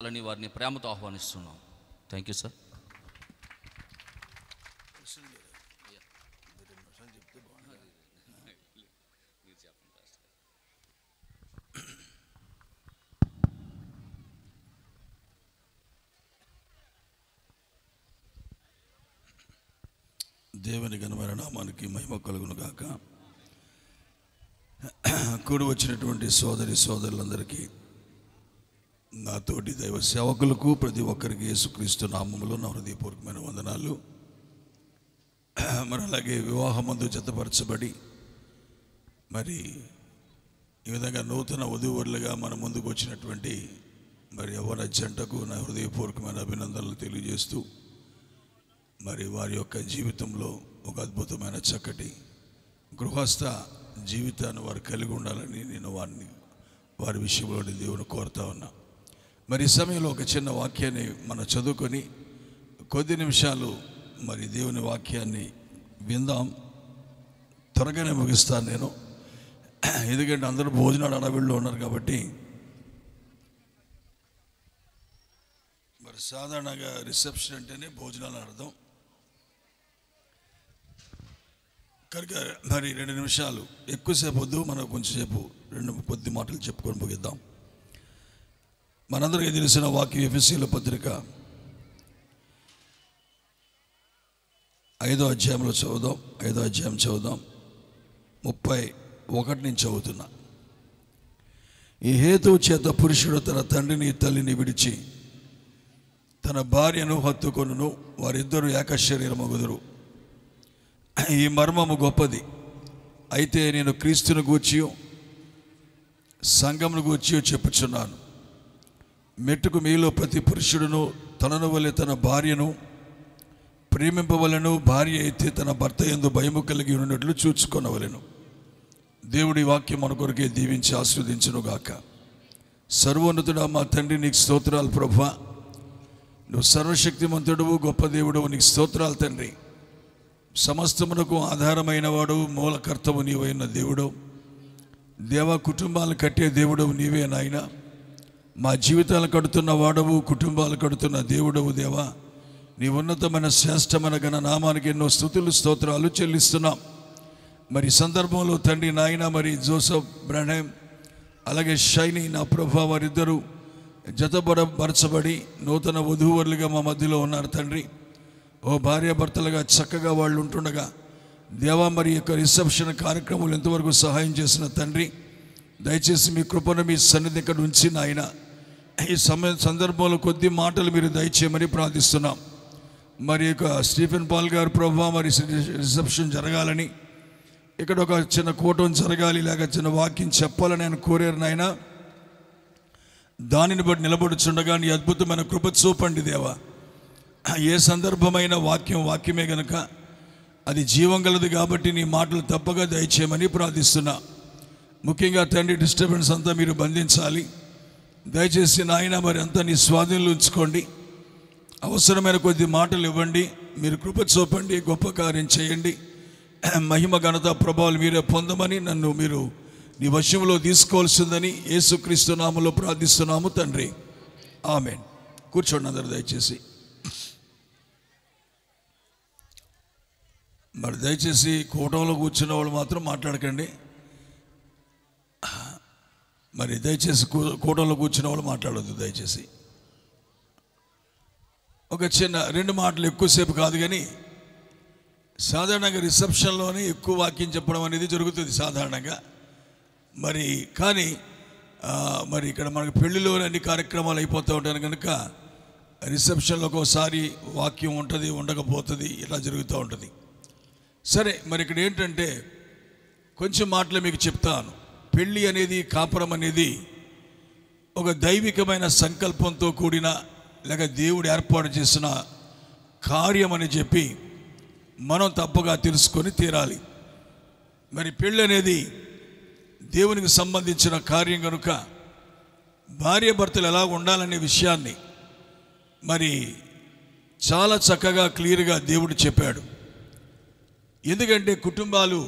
నడిపించాలని వారిని ప్రేమతో ఆహ్వానిస్తున్నాం. Thank you sir. దేవుని ఘనమైన నామానికి మహిమ కలుగును గాక. కూడి వచ్చినటువంటి సోదరులందరికీ, నాతోటి దైవ సేవకులకు, ప్రతి ఒక్కరికి యేసుక్రీస్తు నామములో నా హృదయపూర్వకమైన వందనాలు. మరి అలాగే వివాహమందు జతపరచబడి మరి ఈ విధంగా నూతన వధూవరులుగా మన ముందుకు వచ్చినటువంటి మరి యవ్వన జంటకు నా హృదయపూర్వకమైన అభినందనలు తెలియజేస్తూ, మరి వారి యొక్క జీవితంలో ఒక అద్భుతమైన చక్కటి గృహస్థ జీవితాన్ని వారు కలిగి ఉండాలని నేను వారి విషయంలో దేవుని కోరుతా ఉన్నా. మరి ఈ సమయంలో ఒక చిన్న వాక్యాన్ని మనం చదువుకొని కొద్ది నిమిషాలు మరి దేవుని వాక్యాన్ని విందాం. త్వరగానే ముగిస్తాను నేను, ఎందుకంటే అందరూ భోజనాలు అడవిలో ఉన్నారు కాబట్టి. మరి సాధారణంగా రిసెప్షన్ అంటేనే భోజనాలు అర్థం కనుక మరి 2 నిమిషాలు ఎక్కువసేపు వద్దు, మనం కొంచెంసేపు కొద్ది మాటలు చెప్పుకొని ముగిద్దాం. మనందరికీ తెలిసిన వాక్యం ఎఫెసీయుల పత్రిక 5వ అధ్యాయంలో చదువుదాం. 5వ అధ్యాయం చదువుదాం. 31 నుంచి చదువుతున్నా. ఈ హేతువు చేత పురుషుడు తన తండ్రిని తల్లిని విడిచి తన భార్యను హత్తుకొనును, వారిద్దరూ ఏకశరీరమగుదురు. ఈ మర్మము గొప్పది. అయితే నేను క్రీస్తును గూర్చి సంఘమును గూర్చి చెప్పుచున్నాను. మెట్టుకు మీలో ప్రతి పురుషుడును తనను వలె తన భార్యను ప్రేమింపవలెను, భార్య అయితే తన భర్త యందు భయము కలిగి ఉన్నట్లు చూచుకొనవలెను. దేవుడి వాక్యం మన కొరకే దీవించి ఆశీర్వదించునుగాక. సర్వోన్నతుడా మా తండ్రి, నీకు స్తోత్రాలు ప్రభువా. నువ్వు సర్వశక్తిమంతుడువు, గొప్ప దేవుడవు, నీకు స్తోత్రాలు తండ్రి. సమస్తమునకు ఆధారమైన వాడు, మూలకర్తవు నీవైన దేవుడవు. దేవ, కుటుంబాలు కట్టే దేవుడవు నీవే నాయన. మా జీవితాలు కడుతున్న వాడవు, కుటుంబాలు కడుతున్న దేవుడవు దేవా. నీ ఉన్నతమైన శ్రేష్టమైన ఘన నామానికి ఎన్నో స్తుతులు స్తోత్రాలు చెల్లిస్తున్నాం. మరి సందర్భంలో తండ్రి నాయన, మరి జోసఫ్ బ్రహ్మ్ అలాగే షైని నా ప్రభా, వారిద్దరూ జతపరచబడి నూతన వధూవరులుగా మా మధ్యలో ఉన్నారు తండ్రి. ఓ భార్యాభర్తలుగా చక్కగా వాళ్ళు ఉంటుండగా దేవా, మరి యొక్క రిసెప్షన్ కార్యక్రమాలు ఎంతవరకు సహాయం చేసిన తండ్రి, దయచేసి మీ కృపను మీ సన్నిధి ఇక్కడ ఉంచి నాయన, ఈ సందర్భంలో కొద్ది మాటలు మీరు దయచేయమని ప్రార్థిస్తున్నాం. మరి యొక్క స్టీఫెన్ పాల్ గారు ప్రభావ, మరి రిసెప్షన్ జరగాలని, ఇక్కడ ఒక చిన్న కూటం జరగాలి, లేక చిన్న వాక్యం చెప్పాలని ఆయన కోరారు నాయన. దానిని బట్టి నిలబడుచుండగా నీ అద్భుతమైన కృప చూపండి దేవా. ఏ సందర్భమైన వాక్యమే గనుక అది జీవం గలది కాబట్టి నీ మాటలు తప్పగా దయచేయమని ప్రార్థిస్తున్నా. ముఖ్యంగా తండ్రి, డిస్టర్బెన్స్ అంతా మీరు బంధించాలి దయచేసి నాయన. మరి అంతా నీ స్వాధీనంలో ఉంచుకోండి. అవసరమైన కొద్ది మాటలు ఇవ్వండి, మీరు కృప చూపండి, గొప్ప కార్యం చేయండి. మహిమ ఘనత ప్రభావాలు మీరే పొందమని నన్ను మీరు నీ వశంలో తీసుకోవాల్సిందని యేసుక్రీస్తు నామములో ప్రార్థిస్తున్నాము తండ్రి, ఆమేన్. కూర్చోండి అందరు దయచేసి. మరి దయచేసి కూటంలో కూర్చున్న వాళ్ళు మాత్రం మాట్లాడకండి. మరి దయచేసి కూటంలో కూర్చున్న వాళ్ళు మాట్లాడొద్దు దయచేసి. ఒక చిన్న 2 మాటలు, ఎక్కువసేపు కాదు కానీ, సాధారణంగా రిసెప్షన్లోనే ఎక్కువ వాక్యం చెప్పడం అనేది జరుగుతుంది సాధారణంగా. మరి కానీ మరి ఇక్కడ మనకు పెళ్లిలోనే అన్ని కార్యక్రమాలు అయిపోతూ ఉంటాయి కనుక రిసెప్షన్లో ఒకసారి వాక్యం ఉంటుంది, ఉండకపోతుంది, ఇలా జరుగుతూ ఉంటుంది. సరే, మరి ఇక్కడ ఏంటంటే కొంచెం మాటలు మీకు చెప్తాను. పెళ్ళి అనేది, కాపురం అనేది ఒక దైవికమైన సంకల్పంతో కూడిన, లేక దేవుడు ఏర్పాటు చేసిన కార్యం అని చెప్పి మనం తప్పగా తెలుసుకొని తీరాలి. మరి పెళ్ళి అనేది దేవునికి సంబంధించిన కార్యం కనుక భార్యాభర్తలు ఎలా ఉండాలనే విషయాన్ని మరి చాలా చక్కగా క్లియర్గా దేవుడు చెప్పాడు. ఎందుకంటే కుటుంబాలు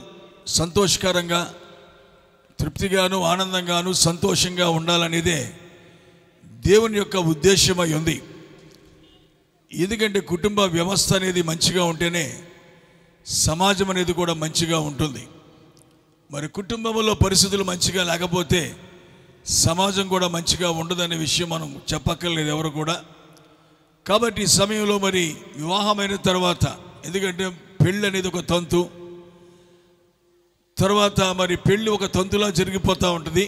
సంతోషకరంగా, తృప్తిగాను, ఆనందంగాను, సంతోషంగా ఉండాలనేదే దేవుని యొక్క ఉద్దేశమై ఉంది. ఎందుకంటే కుటుంబ వ్యవస్థ అనేది మంచిగా ఉంటేనే సమాజం అనేది కూడా మంచిగా ఉంటుంది. మరి కుటుంబంలో పరిస్థితులు మంచిగా లేకపోతే సమాజం కూడా మంచిగా ఉండదనే విషయం మనం చెప్పక్కర్లేదు ఎవరు కూడా. కాబట్టి ఈ సమయంలో మరి వివాహమైన తర్వాత, ఎందుకంటే పెళ్ళి అనేది ఒక తంతు, తర్వాత మరి పెళ్ళి ఒక తంతులా జరిగిపోతూ ఉంటుంది.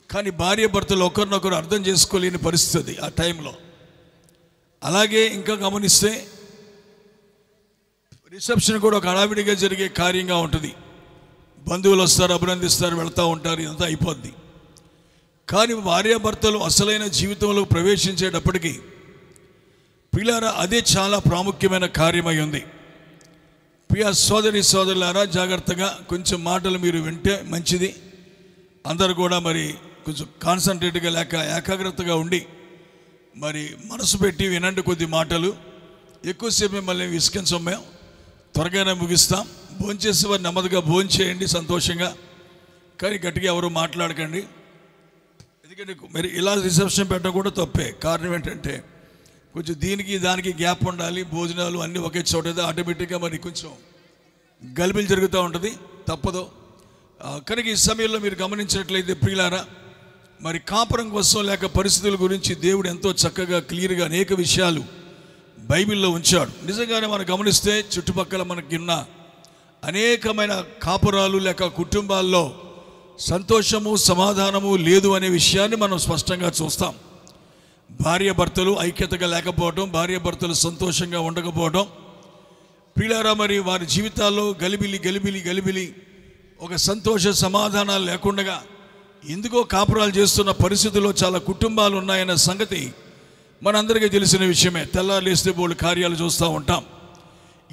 కానీ భార్య భర్తలు ఒకరినొకరు అర్థం చేసుకోలేని పరిస్థితి ఆ టైంలో. అలాగే ఇంకా గమనిస్తే రిసెప్షన్ కూడా ఒక హడావిడిగా జరిగే కార్యంగా ఉంటుంది. బంధువులు వస్తారు, అభినందిస్తారు, వెళ్తూ ఉంటారు, ఇదంతా అయిపోద్ది. కానీ భార్యాభర్తలు అసలైన జీవితంలో ప్రవేశించేటప్పటికీ ప్రియులారా అదే చాలా ప్రాముఖ్యమైన కార్యమై ఉంది. ప్రియ సోదరి సోదరులారా, జాగ్రత్తగా కొంచెం మాటలు మీరు వింటే మంచిది. అందరూ కూడా మరి కొంచెం కాన్సన్ట్రేట్గా లేక ఏకాగ్రతగా ఉండి మరి మనసు పెట్టి వినండి. కొద్ది మాటలు ఎక్కువసేపు మిమ్మల్ని విసిగించం, మేము త్వరగానే ముగిస్తాం. భోంచేసి వారు నెమ్మదిగా భోంచేయండి సంతోషంగా, కానీ గట్టిగా ఎవరు మాట్లాడకండి. ఎందుకంటే మరి ఇలా రిసెప్షన్ పెట్టడం కూడా తప్పే. కారణం ఏంటంటే కొంచెం దీనికి దానికి గ్యాప్ ఉండాలి. భోజనాలు అన్నీ ఒకే చోట ఆటోమేటిక్గా మరి కొంచెం గలిబిలి జరుగుతూ ఉంటుంది, తప్పదు. కనుక ఈ సమయంలో మీరు గమనించినట్లయితే ప్రియులారా, మరి కాపురం కోసం లేక పరిస్థితుల గురించి దేవుడు ఎంతో చక్కగా క్లియర్గా అనేక విషయాలు బైబిల్లో ఉంచాడు. నిజంగానే మనం గమనిస్తే చుట్టుపక్కల మనకి ఉన్న అనేకమైన కాపురాలు లేక కుటుంబాల్లో సంతోషము సమాధానము లేదు అనే విషయాన్ని మనం స్పష్టంగా చూస్తాం. భార్యాభర్తలు ఐక్యతగా లేకపోవడం, భార్యాభర్తలు సంతోషంగా ఉండకపోవడం, ప్రియులారా మరి వారి జీవితాల్లో గలిబిలి గలిబిలి గలిబిలి, ఒక సంతోష సమాధానాలు లేకుండా ఎందుకో కాపురాలు చేస్తున్న పరిస్థితుల్లో చాలా కుటుంబాలు ఉన్నాయన్న సంగతి మనందరికీ తెలిసిన విషయమే. తెల్లారులేస్తే బోళ్ళు కార్యాలు చూస్తూ ఉంటాం.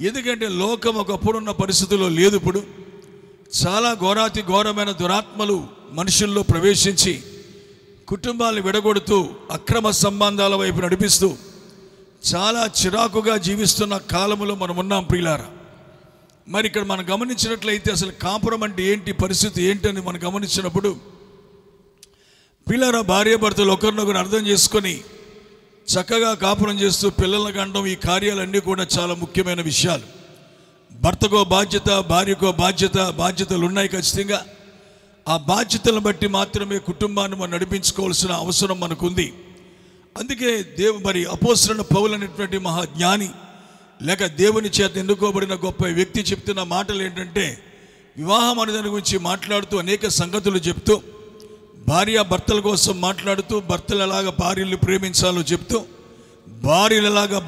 ఎందుకంటే లోకం ఒకప్పుడున్న పరిస్థితుల్లో లేదు. ఇప్పుడు చాలా ఘోరాతి ఘోరమైన దురాత్మలు మనుషుల్లో ప్రవేశించి కుటుంబాలను విడగొడుతూ అక్రమ సంబంధాల వైపు నడిపిస్తూ చాలా చిరాకుగా జీవిస్తున్న కాలంలో మనం ఉన్నాం ప్రియులారా. మరి ఇక్కడ మనం గమనించినట్లయితే అసలు కాపురం అంటే ఏంటి, పరిస్థితి ఏంటని మనం గమనించినప్పుడు ప్రియులారా, భార్యాభర్తలు ఒకరినొకరు అర్థం చేసుకొని చక్కగా కాపురం చేస్తూ పిల్లలను కండం, ఈ కార్యాలన్నీ కూడా చాలా ముఖ్యమైన విషయాలు. భర్తకో బాధ్యత, భార్యకో బాధ్యత, బాధ్యతలు ఉన్నాయి ఖచ్చితంగా. ఆ బాధ్యతలను బట్టి మాత్రమే కుటుంబాన్ని మనం నడిపించుకోవాల్సిన అవసరం మనకుంది. అందుకే మరి అపోస్తలుడైన పౌలు అనేటువంటి మహాజ్ఞాని లేక దేవుని చేత ఎన్నుకోబడిన గొప్ప వ్యక్తి చెప్తున్న మాటలు ఏంటంటే, వివాహం అనే దాని గురించి మాట్లాడుతూ అనేక సంగతులు చెప్తూ, భార్య భర్తల కోసం మాట్లాడుతూ, భర్తలు ఎలాగా భార్యలు ప్రేమించాలో చెప్తూ, భార్యలు ఎలాగా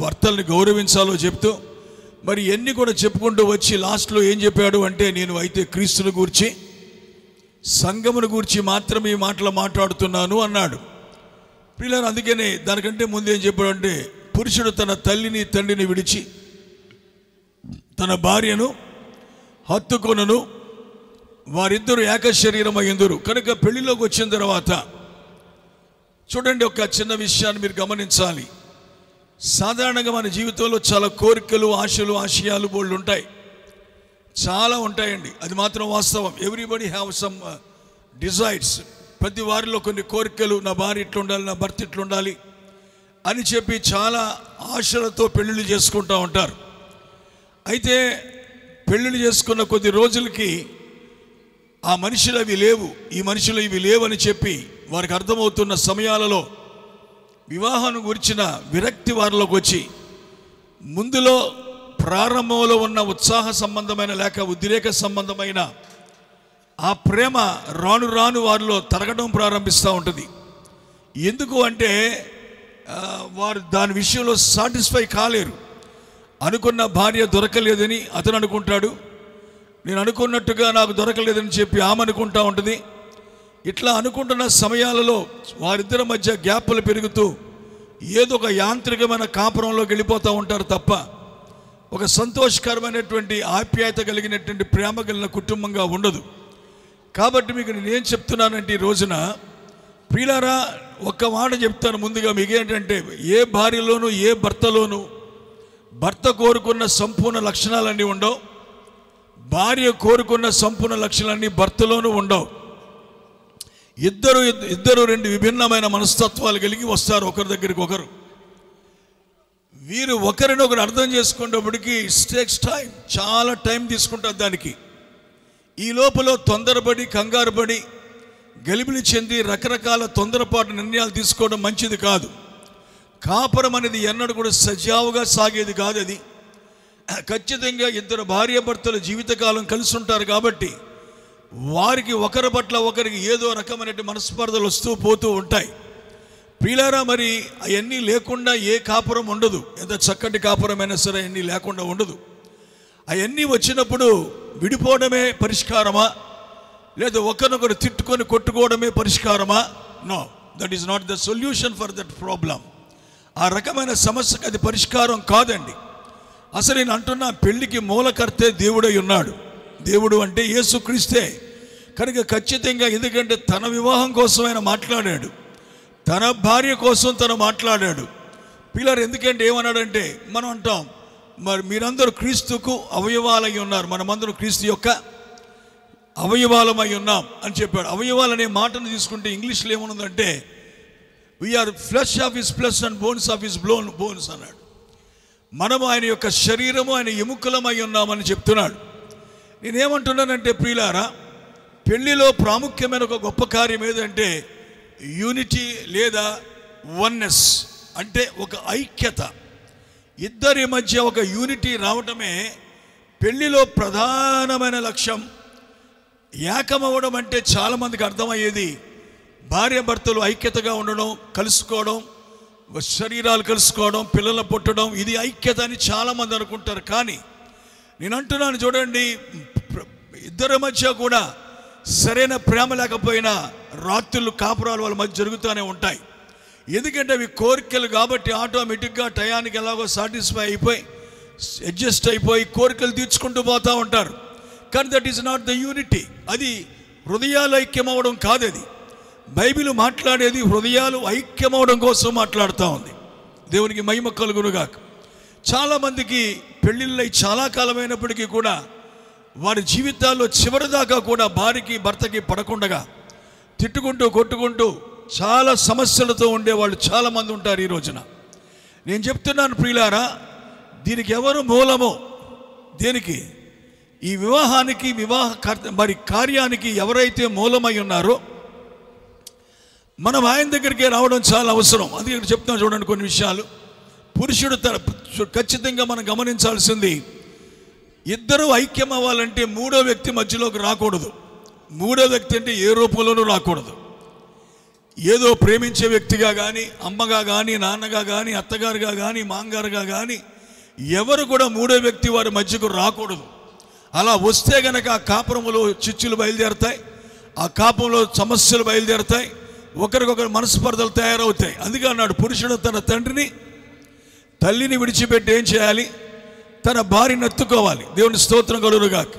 భర్తల్ని గౌరవించాలో చెప్తూ, మరి ఎన్ని కూడా చెప్పుకుంటూ వచ్చి లాస్ట్లో ఏం చెప్పాడు అంటే, నేను అయితే క్రీస్తుని గూర్చి సంఘమును గూర్చి మాత్రమే ఈ మాటలు మాట్లాడుతున్నాను అన్నాడు. పిల్లలు అందుకనే దానికంటే ముందు ఏం చెప్పాడు అంటే, పురుషుడు తన తల్లిని తండ్రిని విడిచి తన భార్యను హత్తుకొనును, వారిద్దరూ ఏక శరీరమయ్యుందురు. కనుక పెళ్లిలోకి వచ్చిన తర్వాత చూడండి, ఒక చిన్న విషయాన్ని మీరు గమనించాలి. సాధారణంగా మన జీవితంలో చాలా కోరికలు, ఆశలు, ఆశయాలు బోళ్ళు ఉంటాయి, చాలా ఉంటాయండి. అది మాత్రం వాస్తవం. Everybody have some desires. ప్రతి వారిలో కొన్ని కోరికలు, నా భార్య ఇట్లుండాలి, నా భర్త ఇట్లుండాలి అని చెప్పి చాలా ఆశలతో పెళ్ళిళ్ళు చేసుకుంటూ ఉంటారు. అయితే పెళ్ళిళ్ళు చేసుకున్న కొద్ది రోజులకి ఆ మనుషులు అవి లేవు, ఈ మనుషులు ఇవి లేవని చెప్పి వారికి అర్థమవుతున్న సమయాలలో వివాహం గురించిన విరక్తి వారిలోకి వచ్చి, ముందులో ప్రారంభంలో ఉన్న ఉత్సాహ సంబంధమైన లేక ఉద్రేక సంబంధమైన ఆ ప్రేమ రాను రాను వారిలో తరగడం ప్రారంభిస్తూ ఉంటుంది. ఎందుకు అంటే వారు దాని విషయంలో సాటిస్ఫై కాలేరు. అనుకున్న భార్య దొరకలేదని అతను అనుకుంటాడు, నేను అనుకున్నట్టుగా నాకు దొరకలేదని చెప్పి ఆమె అనుకుంటూ ఉంటుంది. ఇట్లా అనుకుంటున్న సమయాలలో వారిద్దరి మధ్య గ్యాప్లు పెరుగుతూ ఏదో ఒక యాంత్రికమైన కాపురంలోకి వెళ్ళిపోతూ ఉంటారు తప్ప ఒక సంతోషకరమైనటువంటి ఆప్యాయత కలిగినటువంటి ప్రేమ కలిగిన కుటుంబంగా ఉండదు. కాబట్టి మీకు నేనేం చెప్తున్నానంటే, ఈ రోజున ప్రియులారా ఒక్క మాట చెప్తాను ముందుగా మీకు ఏంటంటే, ఏ భార్యలోనూ ఏ భర్తలోనూ భర్త కోరుకున్న సంపూర్ణ లక్షణాలన్నీ ఉండవు, భార్య కోరుకున్న సంపూర్ణ లక్షణాలన్నీ భర్తలోనూ ఉండవు. ఇద్దరు రెండు విభిన్నమైన మనస్తత్వాలు కలిగి వస్తారు ఒకరి దగ్గరికి ఒకరు. వీరు ఒకరినొకరు అర్థం చేసుకునేటప్పటికి టేక్స్ టైం, చాలా టైం తీసుకుంటారు దానికి. ఈ లోపల తొందరపడి కంగారుపడి గలిబిలి చెంది రకరకాల తొందరపాటు నిర్ణయాలు తీసుకోవడం మంచిది కాదు. కాపురం అనేది ఎన్నడూ కూడా సజావుగా సాగేది కాదు. అది ఖచ్చితంగా ఇద్దరు భార్యాభర్తలు జీవితకాలం కలిసి ఉంటారు కాబట్టి వారికి ఒకరి పట్ల ఒకరికి ఏదో రకమైన మనస్పర్ధలు వస్తూ పోతూ ఉంటాయి. ప్రియులారా, మరి అవన్నీ లేకుండా ఏ కాపురం ఉండదు. ఎంత చక్కటి కాపురమైనా సరే అవన్నీ లేకుండా ఉండదు. అవన్నీ వచ్చినప్పుడు విడిపోవడమే పరిష్కారమా, లేదా ఒకరినొకరు తిట్టుకొని కొట్టుకోవడమే పరిష్కారమా? No, that is not the solution for that problem. ఆ రకమైన సమస్యకు అది పరిష్కారం కాదండి. అసలు నేను అంటున్నా, పెళ్లికి మూలకర్తే దేవుడై ఉన్నాడు. దేవుడు అంటే యేసుక్రీస్తే కనుక ఖచ్చితంగా, ఎందుకంటే తన వివాహం కోసం ఆయన మాట్లాడాడు, తన భార్య కోసం తను మాట్లాడాడు. పిల్లలు ఎందుకంటే ఏమన్నాడంటే, మనం అంటాం మరి మీరందరూ క్రీస్తుకు అవయవాలై ఉన్నారు, మనమందరం క్రీస్తు యొక్క అవయవాలమై ఉన్నాం అని చెప్పాడు. అవయవాలు అనే మాటను తీసుకుంటే ఇంగ్లీష్లో ఏమన్నదంటే we are flesh of his flesh and bones of his bones అన్నాడు. మనము ఆయన యొక్క శరీరము, ఆయన ఎముకలమై ఉన్నామని చెప్తున్నాడు. నేనేమంటున్నానంటే ప్రియులారా, పెళ్లిలో ప్రాముఖ్యమైన ఒక గొప్ప కార్యం ఏదంటే యూనిటీ లేదా వన్నెస్, అంటే ఒక ఐక్యత. ఇద్దరి మధ్య ఒక యూనిటీ రావటమే పెళ్లిలో ప్రధానమైన లక్ష్యం. ఏకమవ్వడం అంటే చాలామందికి అర్థమయ్యేది భార్యాభర్తలు ఐక్యతగా ఉండడం, కలుసుకోవడం, శరీరాలు కలుసుకోవడం, పిల్లలు పుట్టడం, ఇది ఐక్యత అని చాలామంది అనుకుంటారు. కానీ నేను అంటున్నాను చూడండి, ఇద్దరి మధ్య కూడా సరైన ప్రేమ లేకపోయినా రాత్రులు కాపురాలు వాళ్ళ మధ్య జరుగుతూనే ఉంటాయి. ఎందుకంటే అవి కోరికలు కాబట్టి ఆటోమేటిక్గా టయానికి ఎలాగో సాటిస్ఫై అయిపోయి అడ్జస్ట్ అయిపోయి కోరికలు తీర్చుకుంటూ పోతూ ఉంటారు. కానీ that is not the unity. అది హృదయాలు ఐక్యమవడం కాదు. అది బైబిల్ మాట్లాడేది హృదయాలు ఐక్యమవడం కోసం మాట్లాడుతూ ఉంది. దేవునికి మహిమ కలుగునుగాక. చాలామందికి పెళ్ళిళ్ళై చాలా కాలమైనప్పటికీ కూడా వారి జీవితాల్లో చివరిదాకా కూడా భార్యకి భర్తకి పడకుండగా తిట్టుకుంటూ కొట్టుకుంటూ చాలా సమస్యలతో ఉండేవాళ్ళు చాలామంది ఉంటారు ఈ రోజున. నేను చెప్తున్నాను ప్రియులారా, దీనికి ఎవరు మూలమో, దేనికి ఈ వివాహానికి మరి కార్యానికి ఎవరైతే మూలమై ఉన్నారో మనం ఆయన దగ్గరికే రావడం చాలా అవసరం. అందుకే చెప్తాను చూడండి కొన్ని విషయాలు. పురుషుడు ఖచ్చితంగా మనం గమనించాల్సింది, ఇద్దరు ఐక్యం అవ్వాలంటే మూడో వ్యక్తి మధ్యలోకి రాకూడదు. మూడో వ్యక్తి అంటే ఏ రూపంలోనూ రాకూడదు. ఏదో ప్రేమించే వ్యక్తిగా కానీ, అమ్మగా కానీ, నాన్నగా కానీ, అత్తగారుగా కానీ, మాంగారుగా కానీ ఎవరు కూడా మూడో వ్యక్తి వారి మధ్యకు రాకూడదు. అలా వస్తే గనక ఆ కాపురంలో చిచ్చులు బయలుదేరుతాయి, ఆ కాపురంలో సమస్యలు బయలుదేరుతాయి, ఒకరికొకరు మనస్పర్ధలు తయారవుతాయి. అందుకే అన్నాడు, పురుషుడు తన తండ్రిని తల్లిని విడిచిపెట్టి ఏం చేయాలి? తన భార్యను ఎత్తుకోవాలి. దేవుని స్తోత్రం కలుగునుగాక.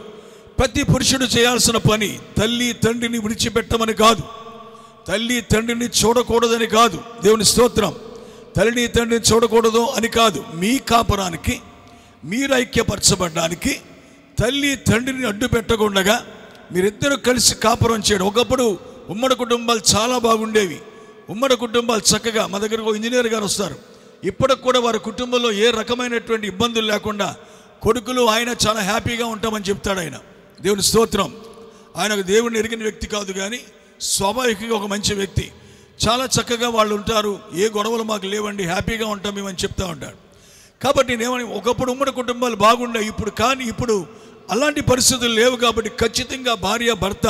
ప్రతి పురుషుడు చేయాల్సిన పని తల్లి తండ్రిని విడిచిపెట్టమని కాదు, తల్లి తండ్రిని చూడకూడదని కాదు. దేవుని స్తోత్రం. తల్లిని తండ్రిని చూడకూడదు అని కాదు. మీ కాపురానికి మీరు ఐక్యపరచబడ్డానికి తల్లి తండ్రిని అడ్డు పెట్టకుండా మీరిద్దరూ కలిసి కాపురం చేయడం. ఒకప్పుడు ఉమ్మడి కుటుంబాలు చాలా బాగుండేవి. ఉమ్మడి కుటుంబాలు చక్కగా, మా దగ్గరకు ఇంజనీర్ గారు వస్తారు, ఇప్పటికి కూడా వారి కుటుంబంలో ఏ రకమైనటువంటి ఇబ్బందులు లేకుండా కొడుకులు ఆయన చాలా హ్యాపీగా ఉంటామని చెప్తాడు ఆయన. దేవుని స్తోత్రం. ఆయన దేవుడిని ఎరిగిన వ్యక్తి కాదు, కానీ స్వాభావికంగా ఒక మంచి వ్యక్తి. చాలా చక్కగా వాళ్ళు ఉంటారు. ఏ గొడవలు మాకు లేవండి, హ్యాపీగా ఉంటాం మేమని చెప్తూ ఉంటాడు. కాబట్టి నేనేమని, ఒకప్పుడు ఉమ్మడి కుటుంబాలు బాగుండాయి, ఇప్పుడు అలాంటి పరిస్థితులు లేవు. కాబట్టి ఖచ్చితంగా భార్య భర్త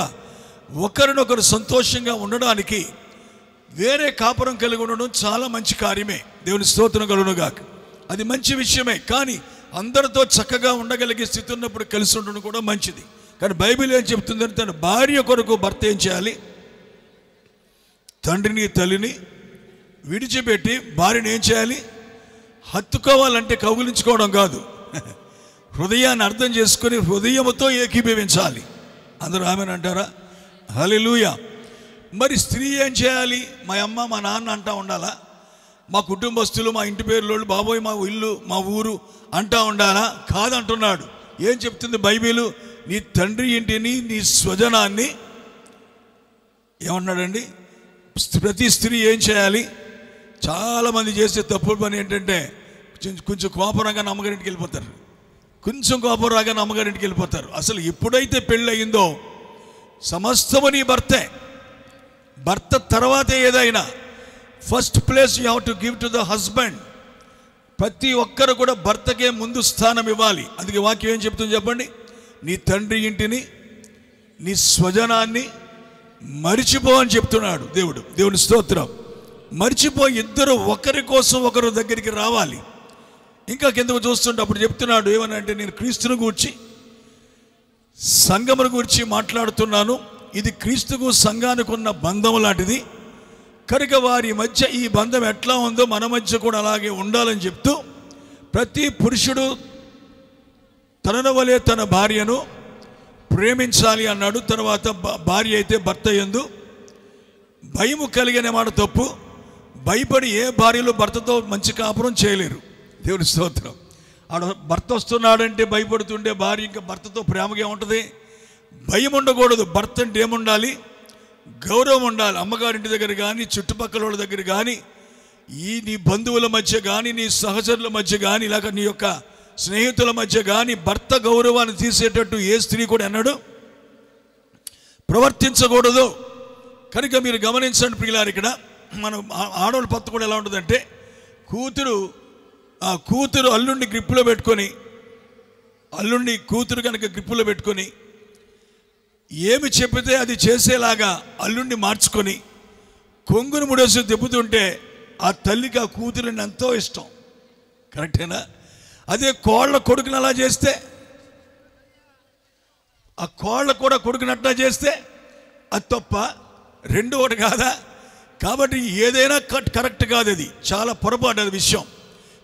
ఒకరినొకరు సంతోషంగా ఉండడానికి వేరే కాపురం కలిగి ఉండడం చాలా మంచి కార్యమే. దేవుని స్తోత్రం కలుగునుగాక. అది మంచి విషయమే. కానీ అందరితో చక్కగా ఉండగలిగే స్థితి ఉన్నప్పుడు కలిసి ఉండడం కూడా మంచిది. కానీ బైబిల్ ఏం చెప్తుందంటే, తన భార్య కొరకు భర్త ఏం చేయాలి? తండ్రిని తల్లిని విడిచిపెట్టి భార్యను ఏం చేయాలి? హత్తుకోవాలంటే కౌగిలించుకోవడం కాదు, హృదయాన్ని అర్థం చేసుకొని హృదయముతో ఏకీభవించాలి. అందరూ ఆమెను అంటారా? హల్లెలూయా. మరి స్త్రీ ఏం చేయాలి? మా అమ్మ మా నాన్న అంటా ఉండాలా? మా కుటుంబస్తులు, మా ఇంటి పేర్లోళ్ళు, బాబోయ్ మా ఇల్లు మా ఊరు అంటా ఉండాలా? కాదంటున్నాడు. ఏం చెప్తుంది బైబిలు? నీ తండ్రి ఇంటిని, నీ స్వజనాన్ని ఏమన్నాడండి? ప్రతి స్త్రీ ఏం చేయాలి? చాలామంది చేసే తప్పుడు పని ఏంటంటే కొంచెం కోపం రాగానే అమ్మగారింటికి వెళ్ళిపోతారు. కొంచెం కోపం రాగానే అమ్మగారింటికి వెళ్ళిపోతారు. అసలు ఎప్పుడైతే పెళ్ళి అయిందో సమస్తము నీ భర్తే. భర్త తర్వాతే ఏదైనా. First place you have to give to the husband. ప్రతి ఒక్కరు కూడా భర్తకే ముందు స్థానం ఇవ్వాలి. అందుకే వాక్యం ఏం చెప్తుంది చెప్పండి? నీ తండ్రి ఇంటిని, నీ స్వజనాన్ని మరిచిపో అని చెప్తున్నాడు దేవుడు. దేవుని స్తోత్రం. మరిచిపో, ఇద్దరు ఒకరి కోసం ఒకరు దగ్గరికి రావాలి. ఇంకా కిందకు చూస్తుంటే అప్పుడు చెప్తున్నాడు ఏమనంటే, నేను క్రీస్తుని గూర్చి సంఘమును గురించి మాట్లాడుతున్నాను. ఇది క్రీస్తుకు సంఘానికి ఉన్న బంధం లాంటిది కనుక వారి మధ్య ఈ బంధం ఎట్లా ఉందో మన మధ్య కూడా అలాగే ఉండాలని చెప్తూ, ప్రతి పురుషుడు తనను వలె తన భార్యను ప్రేమించాలి అన్నాడు. తర్వాత భార్య అయితే భర్త యందు భయము కలిగిన మాట తప్పు. భయపడి ఏ భార్యలు భర్తతో మంచి కాపురం చేయలేరు. దేవుని స్తోత్రం. ఆడ భర్త వస్తున్నాడంటే భయపడుతుండే భార్య ఇంకా భర్తతో ప్రేమగా ఏముంటుంది? భయం ఉండకూడదు. భర్త అంటే ఏముండాలి? గౌరవం ఉండాలి. అమ్మగారింటి దగ్గర కానీ, చుట్టుపక్కల వాళ్ళ దగ్గర కానీ, నీ బంధువుల మధ్య కానీ, నీ సహచరుల మధ్య కానీ, లేక నీ యొక్క స్నేహితుల మధ్య కానీ భర్త గౌరవాన్ని తీసేటట్టు ఏ స్త్రీ కూడా అన్నాడు ప్రవర్తించకూడదు. కనుక మీరు గమనించండి ప్రియులారు, ఇక్కడ మనం ఆడవాళ్ళ పద్ధతి కూడా ఎలా ఉంటుందంటే, కూతురు అల్లుండి గ్రిప్పులో పెట్టుకొని, కూతురు కనుక గ్రిప్పులో పెట్టుకొని ఏమి చెప్పితే అది చేసేలాగా అల్లుండి మార్చుకొని కొంగును ముడేసి దెబ్బతుంటే ఆ తల్లికి ఆ కూతురిని ఎంతో ఇష్టం. కరెక్టేనా? అదే కోళ్ళ కొడుకుని అలా చేస్తే, ఆ కోళ్ళ కూడా కొడుకునట్లా చేస్తే అది తప్ప. రెండు ఒకటి కాదా? కాబట్టి ఏదైనా కరెక్ట్ కాదు, అది చాలా పొరపాటు అది విషయం.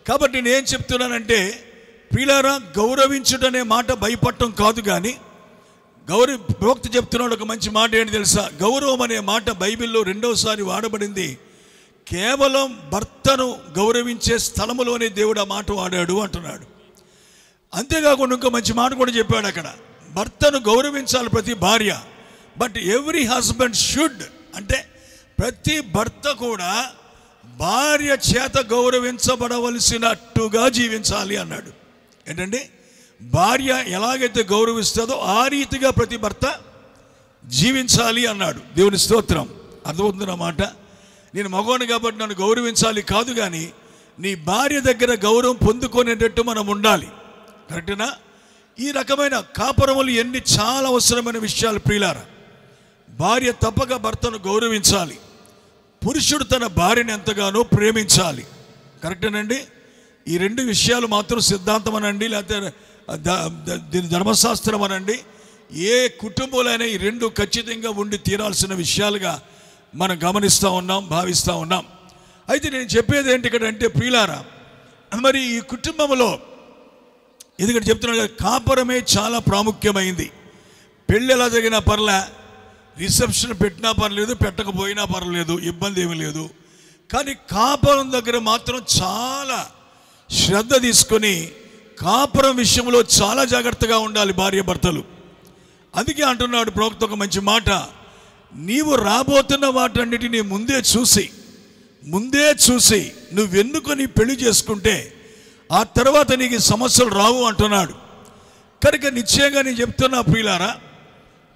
కాబట్టి నేనేం చెప్తున్నానంటే, ప్రియులారా, గౌరవించుటనే మాట భయపడటం కాదు, కానీ ప్రవక్త చెప్తున్నాడు ఒక మంచి మాట ఏంటి తెలుసా? గౌరవం అనే మాట బైబిల్లో రెండోసారి వాడబడింది కేవలం భర్తను గౌరవించే స్థలములోనే దేవుడు ఆ మాట వాడాడు అంటున్నాడు. అంతేకాకుండా ఇంకో మంచి మాట కూడా చెప్పాడు అక్కడ, భర్తను గౌరవించాలి ప్రతి భార్య. బట్ ఎవ్రీ హస్బెండ్ షుడ్, అంటే ప్రతి భర్త కూడా భార్య చేత గౌరవించబడవలసినట్టుగా జీవించాలి అన్నాడు. ఏంటండి? భార్య ఎలాగైతే గౌరవిస్తుందో ఆ రీతిగా ప్రతి భర్త జీవించాలి అన్నాడు. దేవుని స్తోత్రం. అర్థమవుతుంది అన్నమాట. నేను మగవాడిని కాబట్టి నన్ను గౌరవించాలి కాదు, కానీ నీ భార్య దగ్గర గౌరవం పొందుకునేటట్టు మనం ఉండాలి. కరెక్టేనా? ఈ రకమైన కాపురములు ఎన్ని చాలా అవసరమైన విషయాలు ప్రియులారా. భార్య తప్పక భర్తను గౌరవించాలి. పురుషుడు తన భార్యను ఎంతగానో ప్రేమించాలి. కరెక్టేనండి? ఈ రెండు విషయాలు మాత్రం సిద్ధాంతం అనండి, లేకపోతే దీని ధర్మశాస్త్రం అనండి, ఏ కుటుంబంలోనైనా ఈ రెండు ఖచ్చితంగా ఉండి తీరాల్సిన విషయాలుగా మనం గమనిస్తూ ఉన్నాం, భావిస్తూ ఉన్నాం. అయితే నేను చెప్పేది ఏంటి ఇక్కడ అంటే ప్రియులారా, మరి ఈ కుటుంబంలో ఎందుకంటే చెప్తున్నాను కదా, కాపురమే చాలా ప్రాముఖ్యమైంది. పెళ్ళి ఎలా జరిగినా పర్లే, రిసెప్షన్ పెట్టినా పర్లేదు, పెట్టకపోయినా పర్లేదు, ఇబ్బంది ఏమీ లేదు. కానీ కాపురం దగ్గర మాత్రం చాలా శ్రద్ధ తీసుకొని కాపురం విషయంలో చాలా జాగ్రత్తగా ఉండాలి భార్య భర్తలు. అందుకే అంటున్నాడు ప్రవక్త ఒక మంచి మాట, నీవు రాబోతున్న వాటన్నిటిని ముందే చూసి నువ్వెన్నుకొని పెళ్లి చేసుకుంటే ఆ తర్వాత నీకు సమస్యలు రావు అంటున్నాడు. కనుక నిశ్చయంగా నేను చెప్తున్నా ప్రియులారా,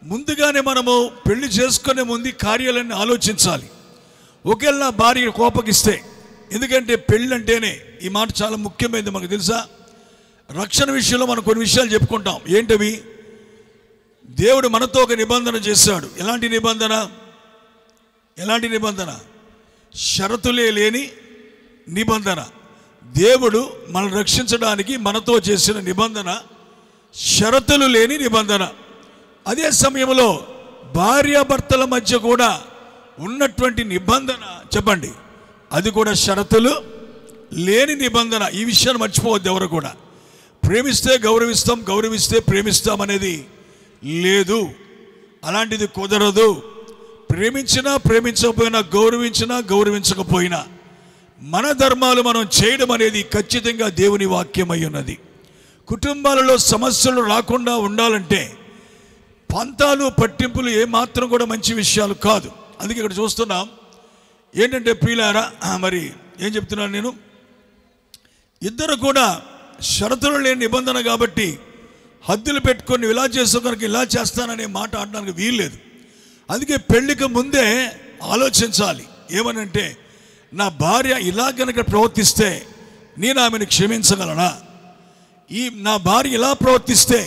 ముందుగానే మనము పెళ్లి చేసుకునే ముందు కార్యాలన్నీ ఆలోచించాలి. ఒకవేళ నా భార్య కోపగిస్తే, ఎందుకంటే పెళ్ళి అంటేనే ఈ మాట చాలా ముఖ్యమైనది. మనకు తెలుసా, రక్షణ విషయంలో మనం కొన్ని విషయాలు చెప్పుకుంటాం. ఏంటవి? దేవుడు మనతో ఒక నిబంధన చేశాడు. ఎలాంటి నిబంధన? షరతులే లేని నిబంధన. దేవుడు మనల్ని రక్షించడానికి మనతో చేసిన నిబంధన షరతులు లేని నిబంధన. అదే సమయంలో భార్యాభర్తల మధ్య కూడా ఉన్నటువంటి నిబంధన చెప్పండి, అది కూడా షరతులు లేని నిబంధన. ఈ విషయాన్ని మర్చిపోవద్దు ఎవరు కూడా. ప్రేమిస్తే గౌరవిస్తాం, గౌరవిస్తే ప్రేమిస్తాం అనేది లేదు. అలాంటిది కుదరదు. ప్రేమించినా ప్రేమించకపోయినా, గౌరవించినా గౌరవించకపోయినా మన ధర్మాలు మనం చేయడం అనేది ఖచ్చితంగా దేవుని వాక్యమై ఉన్నది. కుటుంబాలలో సమస్యలు రాకుండా ఉండాలంటే పంతాలు పట్టింపులు ఏమాత్రం కూడా మంచి విషయాలు కాదు. అందుకే ఇక్కడ చూస్తున్నాం ఏంటంటే ప్రియులారా, మరి ఏం చెప్తున్నాను నేను, ఇద్దరు కూడా షరతులు లేని నిబంధన కాబట్టి హద్దులు పెట్టుకొని ఇలా చేసుకోగలకి ఇలా చేస్తాననే మాట ఆడడానికి వీల్లేదు. అందుకే పెళ్లికి ముందే ఆలోచించాలి. ఏమనంటే, నా భార్య ఇలా కనుక ప్రవర్తిస్తే నేను ఆమెను క్షమించగలనా, నా భార్య ఇలా ప్రవర్తిస్తే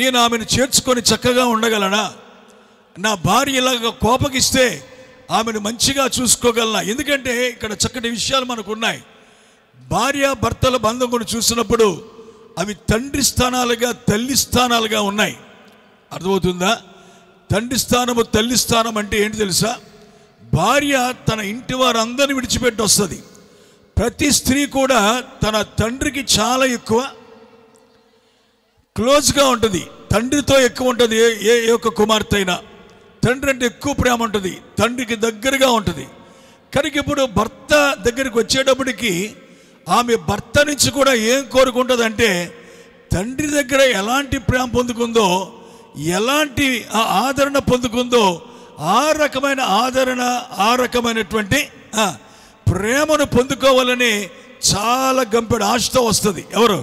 నేను ఆమెను చేర్చుకొని చక్కగా ఉండగలనా, నా భార్య ఇలాగ కోపగిస్తే ఆమెను మంచిగా చూసుకోగలనా. ఎందుకంటే ఇక్కడ చక్కటి విషయాలు మనకు ఉన్నాయి. భార్య భర్తల బంధం కూడా చూసినప్పుడు అవి తండ్రి స్థానాలుగా తల్లి స్థానాలుగా ఉన్నాయి. అర్థమవుతుందా? తండ్రి స్థానము తల్లి స్థానం అంటే ఏంటి తెలుసా? భార్య తన ఇంటి వారందరిని విడిచిపెట్టి వస్తుంది. ప్రతి స్త్రీ కూడా తన తండ్రికి చాలా ఎక్కువ క్లోజ్గా ఉంటుంది, తండ్రితో ఎక్కువ ఉంటుంది. ఏ ఒక్క కుమార్తె అయినా తండ్రి అంటే ఎక్కువ ప్రేమ ఉంటుంది, తండ్రికి దగ్గరగా ఉంటుంది. కనుక ఇప్పుడు భర్త దగ్గరికి వచ్చేటప్పటికి ఆమె భర్త నుంచి కూడా ఏం కోరుకుంటుందంటే, తండ్రి దగ్గర ఎలాంటి ప్రేమ పొందుకుందో, ఎలాంటి ఆదరణ పొందుకుందో ఆ రకమైన ఆదరణ, ఆ రకమైనటువంటి ప్రేమను పొందుకోవాలని చాలా గంపెడు ఆశతో వస్తుంది. ఎవరు?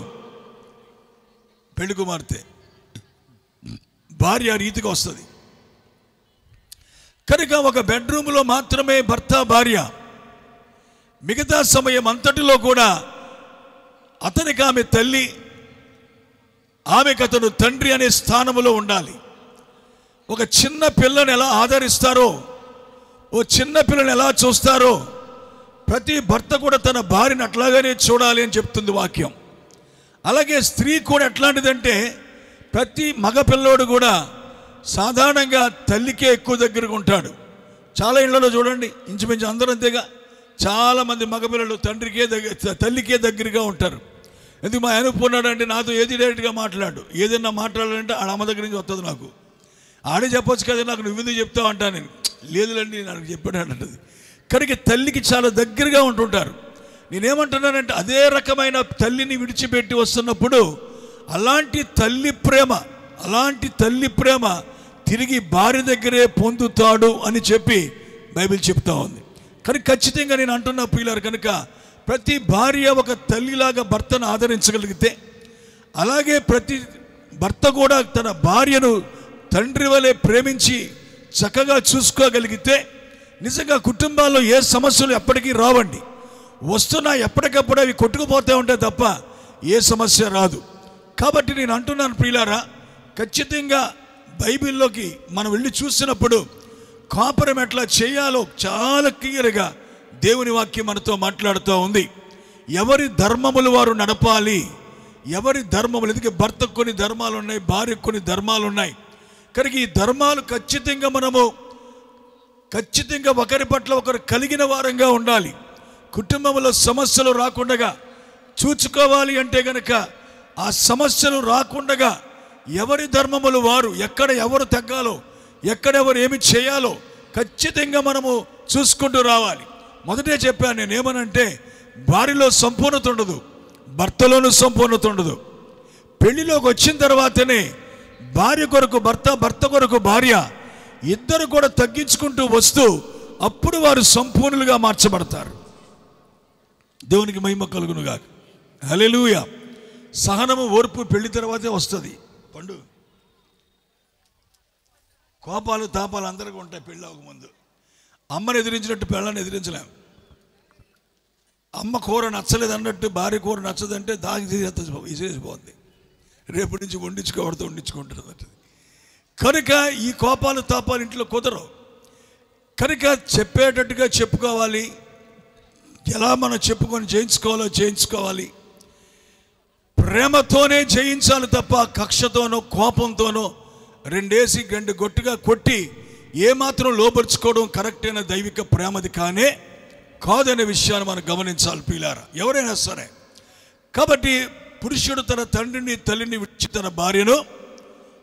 పెళ్లి కుమార్తె, భార్య రీతిగా వస్తుంది. కనుక ఒక బెడ్రూమ్లో మాత్రమే భర్త భార్య, మిగతా సమయం అంతటిలో కూడా అతనికి ఆమె తల్లి, ఆమెకు అతను తండ్రి అనే స్థానంలో ఉండాలి. ఒక చిన్న పిల్లని ఎలా ఆదరిస్తారో, ఓ చిన్న పిల్లని ఎలా చూస్తారో, ప్రతి భర్త కూడా తన భార్యను అట్లాగానే చూడాలి అని చెప్తుంది వాక్యం. అలాగే స్త్రీ కూడా ఎట్లాంటిదంటే, ప్రతి మగపిల్లోడు కూడా సాధారణంగా తల్లికే ఎక్కువ దగ్గరగా ఉంటాడు. చాలా ఇళ్లలో చూడండి, ఇంచుమించు అందరూ అంతేగా. చాలామంది మగపిల్లలు తల్లికే దగ్గరగా ఉంటారు. ఎందుకు మా ఆయన పోన్నాడంటే నాతో ఏది డైరెక్ట్గా మాట్లాడు, ఏదైనా మాట్లాడాలంటే ఆడ అమ్మ దగ్గర నుంచి వస్తుంది. నాకు ఆడే చెప్పొచ్చు కదా, నాకు నువ్వు ఎందుకు చెప్తావు అంటా నేను. లేదులండి నాకు చెప్పాడు అంటది. కనుక తల్లికి చాలా దగ్గరగా ఉంటుంటారు. నేనేమంటున్నానంటే, అదే రకమైన తల్లిని విడిచిపెట్టి వస్తున్నప్పుడు అలాంటి తల్లి ప్రేమ తిరిగి భార్య దగ్గరే పొందుతాడు అని చెప్పి బైబిల్ చెప్తా ఉంది. కానీ ఖచ్చితంగా నేను అంటున్నా ప్రియులారా, కనుక ప్రతి భార్య ఒక తల్లిలాగా భర్తను ఆదరించగలిగితే, అలాగే ప్రతి భర్త కూడా తన భార్యను తండ్రి వలె ప్రేమించి చక్కగా చూసుకోగలిగితే, నిజంగా కుటుంబాల్లో ఏ సమస్యలు ఎప్పటికీ రావండి. వస్తున్నా ఎప్పటికప్పుడు అవి కొట్టుకుపోతూ ఉంటాయి తప్ప ఏ సమస్య రాదు. కాబట్టి నేను అంటున్నాను ప్రియులారా, ఖచ్చితంగా బైబిల్లోకి మనం వెళ్ళి చూసినప్పుడు కాపురం ఎట్లా చేయాలో చాలా క్లియర్గా దేవుని వాక్యం మనతో మాట్లాడుతూ ఉంది. ఎవరి ధర్మములు వారు నడపాలి, ఎవరి ధర్మములు. ఎందుకంటే భర్తకు కొన్ని ధర్మాలు ఉన్నాయి, భార్యకు కొన్ని ధర్మాలు ఉన్నాయి. కనుక ఈ ధర్మాలు ఖచ్చితంగా ఒకరి పట్ల ఒకరు కలిగిన వారంగా ఉండాలి. కుటుంబంలో సమస్యలు రాకుండా చూసుకోవాలి అంటే గనక, ఆ సమస్యలు రాకుండా ఎవరి ధర్మములు వారు, ఎక్కడ ఎవరు తగ్గాలో, ఎక్కడెవరు ఏమి చేయాలో ఖచ్చితంగా మనము చూసుకుంటూ రావాలి. మొదటే చెప్పాను నేను, ఏమనంటే భార్యలో సంపూర్ణత ఉండదు, భర్తలోనూ సంపూర్ణత ఉండదు. పెళ్లిలోకి వచ్చిన తర్వాతనే భార్య కొరకు భర్త, భర్త కొరకు భార్య, ఇద్దరు కూడా తగ్గించుకుంటూ వస్తూ అప్పుడు వారు సంపూర్ణులుగా మార్చబడతారు. దేవునికి మహిమ కలుగునుగాక. హల్లెలూయా. సహనము, ఓర్పు పెళ్లి తర్వాతే వస్తుంది. పండు కోపాలు తాపాలు అందరికీ ఉంటాయి పెళ్ళి అవ్వకముందు. అమ్మని ఎదిరించినట్టు పిల్లల్ని ఎదిరించలేం. అమ్మ కూర నచ్చలేదు అన్నట్టు భార్య కూర నచ్చదంటే దాగి విసిరేసిపోద్ది. రేపటి నుంచి వండించుకుంటుంది అన్నట్టు. కనుక ఈ కోపాలు తాపాలు ఇంట్లో కుదరవు. కనుక చెప్పేటట్టుగా చెప్పుకోవాలి, ఎలా మనం చెప్పుకొని చేయించుకోవాలి. ప్రేమతోనే జయించాలి తప్ప కక్షతోనో కోపంతోనో రెండేసి గంట గొట్టుగా కొట్టి ఏమాత్రం లోపరుచుకోవడం కరెక్ట్ అయిన దైవిక ప్రేమది కాదనే విషయాన్ని మనం గమనించాలి ప్రియులారా, ఎవరైనా సరే. కాబట్టి పురుషుడు తన తండ్రిని తల్లిని విడిచి తన భార్యను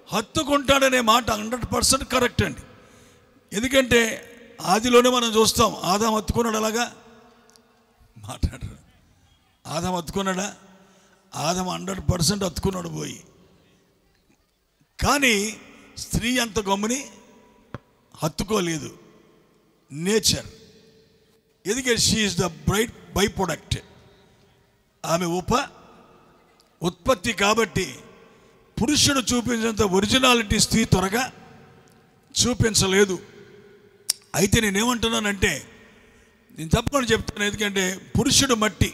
హత్తుకుంటాడనే మాట 100% కరెక్ట్ అండి. ఎందుకంటే ఆదిలోనే మనం చూస్తాం, ఆదాం హత్తుకున్నాడు. అలాగా మాట్లాడరు. ఆదాం హత్తుకున్నాడా? ఆదాం 100% హత్తుకున్నాడు పోయి. కానీ స్త్రీ అంత గమ్ముని హత్తుకోలేదు. నేచర్. ఎందుకంటే she is the by product. ఆమె ఉత్పత్తి కాబట్టి పురుషుడు చూపించినంత ఒరిజినాలిటీ స్త్రీ త్వరగా చూపించలేదు. అయితే నేనేమంటున్నానంటే, నేను తప్పకుండా చెప్తాను, ఎందుకంటే పురుషుడు మట్టి,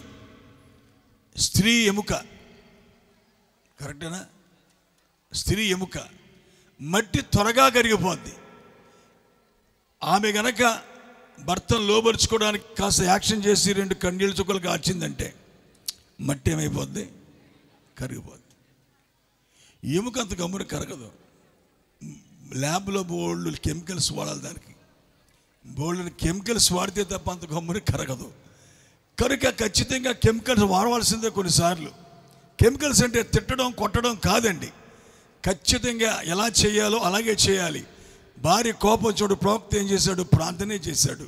స్త్రీ ఎముక. కరెక్టేనా? స్త్రీ ఎముక, మట్టి త్వరగా కరిగిపోద్ది. ఆమె గనక భర్తను లోబరుచుకోవడానికి కాస్త యాక్షన్ చేసి 2 కన్నీళ్ళ చుక్కలు కాచిందంటే మట్టి ఏమైపోద్ది? కరిగిపోద్ది. ఎముక అంత గమ్మున కరగదు. ల్యాబ్లో బోల్డ్ కెమికల్స్ వాడాలి, దానికి బోల్డ్ కెమికల్స్ వాడితే తప్ప అంత గమ్మున కరగదు. కనుక ఖచ్చితంగా కెమికల్స్ వాడవలసిందే. కొన్నిసార్లు కెమికల్స్ అంటే తిట్టడం కొట్టడం కాదండి, ఖచ్చితంగా ఎలా చేయాలో అలాగే చేయాలి. భార్య కోపం చూడు, ప్రవక్త ఏం చేశాడు? ప్రార్థనే చేశాడు.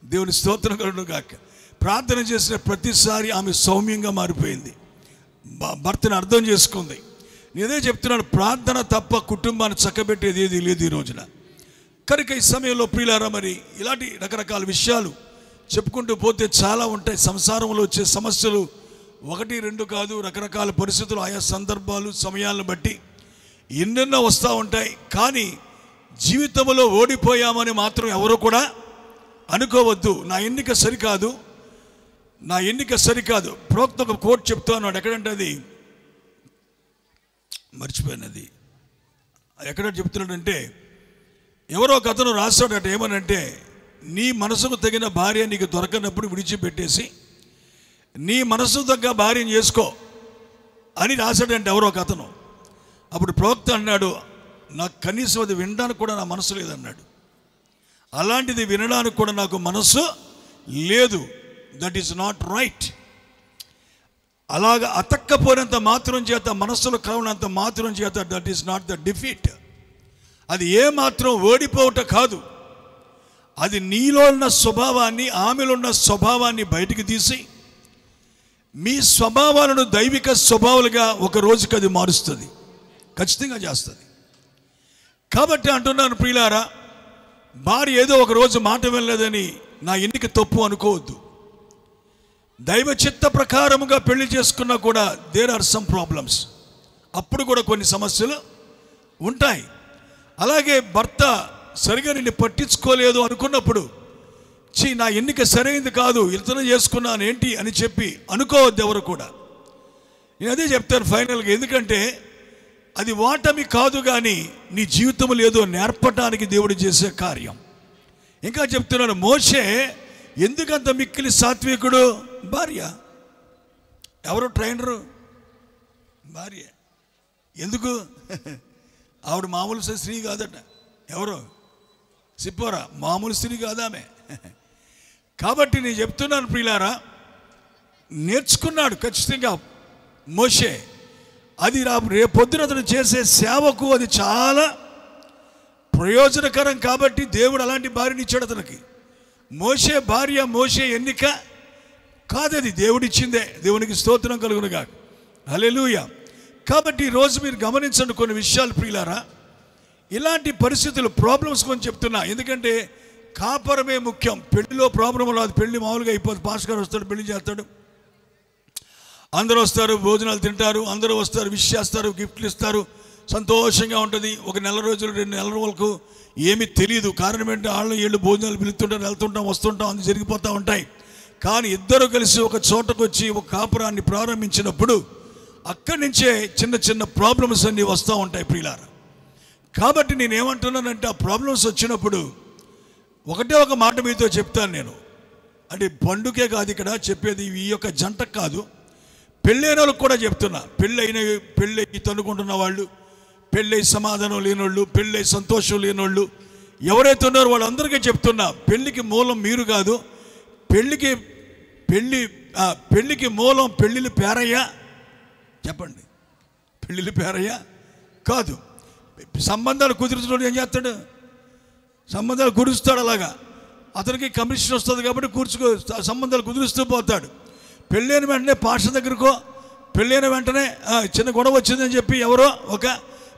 దేవుని స్తోత్రం కలుగును గాక. ప్రార్థన చేసిన ప్రతిసారి ఆమె సౌమ్యంగా మారిపోయింది, భర్తను అర్థం చేసుకుంది. నేనే చెప్తున్నాను, ప్రార్థన తప్ప కుటుంబాన్ని చక్కబెట్టేది ఏది లేదు ఈ రోజున. కనుక ఈ సమయంలో ప్రియులారా, మరి ఇలాంటి రకరకాల విషయాలు చెప్పుకుంటూ పోతే చాలా ఉంటాయి. సంసారంలో వచ్చే సమస్యలు 1, 2 కాదు, రకరకాల పరిస్థితులు, ఆయా సందర్భాలు, సమయాలను బట్టి ఎన్నెన్నో వస్తూ ఉంటాయి. కానీ జీవితంలో ఓడిపోయామని మాత్రం ఎవరు కూడా అనుకోవద్దు. నా ఎన్నిక సరికాదు. ప్రవక్త ఒక కోట్ చెప్తా ఉన్నాడు. ఎక్కడంటే అది మర్చిపోయినది. ఎక్కడ చెప్తున్నాడంటే, ఎవరో ఒక అతను రాస్తాడట, ఏమనంటే, నీ మనసుకు తగిన భార్య నీకు దొరకనప్పుడు విడిచిపెట్టేసి నీ మనసు తగ్గ భార్యను చేసుకో అని రాశాడంటే ఎవరో ఒక అతను. అప్పుడు ప్రవక్త అన్నాడు, నాకు కనీసం అది వినడానికి కూడా నా మనసు లేదన్నాడు. అలాంటిది వినడానికి కూడా నాకు మనసు లేదు. That is not right. అలాగా అతక్కపోయినంత మాత్రం చేత, మనస్సులో కలవనంత మాత్రం చేత, that is not the defeat. అది ఏమాత్రం ఓడిపోవట కాదు. అది నీలో ఉన్న స్వభావాన్ని, ఆమెలో ఉన్న స్వభావాన్ని బయటికి తీసి మీ స్వభావాలను దైవిక స్వభావాలుగా ఒక రోజుకి అది మారుస్తుంది, ఖచ్చితంగా చేస్తుంది. కాబట్టి అంటున్నాను ప్రియులారా, భార్య ఏదో ఒక రోజు మాట వినలేదని నా ఎన్నిక తప్పు అనుకోవద్దు. దైవ చిత్త ప్రకారముగా పెళ్లి చేసుకున్నా కూడా దేర్ ఆర్ సమ్ ప్రాబ్లమ్స్. అప్పుడు కూడా కొన్ని సమస్యలు ఉంటాయి. అలాగే భర్త సరిగా నిన్ను పట్టించుకోలేదు అనుకున్నప్పుడు, నా ఎన్నిక సరైనది కాదు, ఇతను చేసుకున్నాను ఏంటి అని చెప్పి అనుకోవద్దు ఎవరు కూడా. నేను అదే చెప్తాను ఫైనల్గా. ఎందుకంటే అది వాటమి కాదు, కానీ నీ జీవితంలో ఏదో నేర్పటానికి దేవుడు చేసే కార్యం. ఇంకా చెప్తున్నాను, మోషే ఎందుకంత మిక్కిలి సాత్వికుడు? భార్య. ఎవరు ట్రైనరు? భార్య. ఎందుకు? ఆవిడ మామూలు స్త్రీ కాదట. ఎవరు? సిప్పోరా. మామూలు స్త్రీ కాదామె. కాబట్టి నేను చెప్తున్నాను ప్రియులారా, నేర్చుకున్నాడు ఖచ్చితంగా మోషే. అది రేపొద్దున అతను చేసే సేవకు అది చాలా ప్రయోజనకరం. కాబట్టి దేవుడు అలాంటి భార్యని ఇచ్చాడు అతనికి. మోషే భార్య, మోషే ఎన్నిక కాదది, దేవుడిచ్చిందే. దేవునికి స్తోత్రం కలుగునుగా. హల్లెలూయా. కాబట్టి ఈరోజు మీరు గమనించండి కొన్ని విషయాలు ప్రియులారా. ఇలాంటి పరిస్థితులు, ప్రాబ్లమ్స్ కొంచెం చెప్తున్నా. ఎందుకంటే కాపరమే ముఖ్యం. పెళ్లిలో ప్రాబ్లం రాదు. పెళ్లి మామూలుగా అయిపోతుంది. పాస్టర్ గారు వస్తాడు, పెళ్లి చేస్తాడు, అందరూ వస్తారు, భోజనాలు తింటారు, అందరూ వస్తారు, విష్ చేస్తారు, గిఫ్ట్లు ఇస్తారు, సంతోషంగా ఉంటుంది. 1 నెల రోజులు 2 నెలల వరకు ఏమీ తెలియదు. కారణం ఏంటంటే వాళ్ళు వీళ్ళు భోజనాలు పిలుస్తుంటారు, వెళ్తుంటాం, వస్తుంటాం, అన్ని జరిగిపోతూ ఉంటాయి. కానీ ఇద్దరు కలిసి ఒక చోటకు వచ్చి ఒక కాపురాన్ని ప్రారంభించినప్పుడు అక్కడి నుంచే చిన్న చిన్న ప్రాబ్లమ్స్ అన్నీ వస్తూ ఉంటాయి ప్రియులారా. కాబట్టి నేనేమంటున్నానంటే, ఆ ప్రాబ్లమ్స్ వచ్చినప్పుడు ఒకటే ఒక మాట మీతో చెప్తాను నేను. అంటే పండుగే కాదు ఇక్కడ చెప్పేది, ఈ యొక్క జంటకు కాదు, పెళ్ళైన వాళ్ళకి కూడా చెప్తున్నా. పెళ్ళి తన్నుకుంటున్న వాళ్ళు, పెళ్ళై సమాధానం లేనోళ్ళు, పెళ్ళై సంతోషం లేనోళ్ళు ఎవరైతే ఉన్నారో వాళ్ళందరికీ చెప్తున్నా, పెళ్ళికి మూలం మీరు కాదు. పెళ్ళికి మూలం పెళ్ళిళ్ళు పేరయ్యా. చెప్పండి, పెళ్ళిళ్ళు పేరయ్యా కాదు. సంబంధాలు కుదురుతున్నాడు ఏం చేస్తాడు? సంబంధాలు కుదురుస్తాడు. అలాగా అతనికి కమిషన్ వస్తుంది కాబట్టి సంబంధాలు కుదురుస్తూ పోతాడు. పెళ్ళైన వెంటనే పాస్టర్ దగ్గరకో, పెళ్ళైన వెంటనే చిన్న గొడవ వచ్చిందని చెప్పి ఎవరో ఒక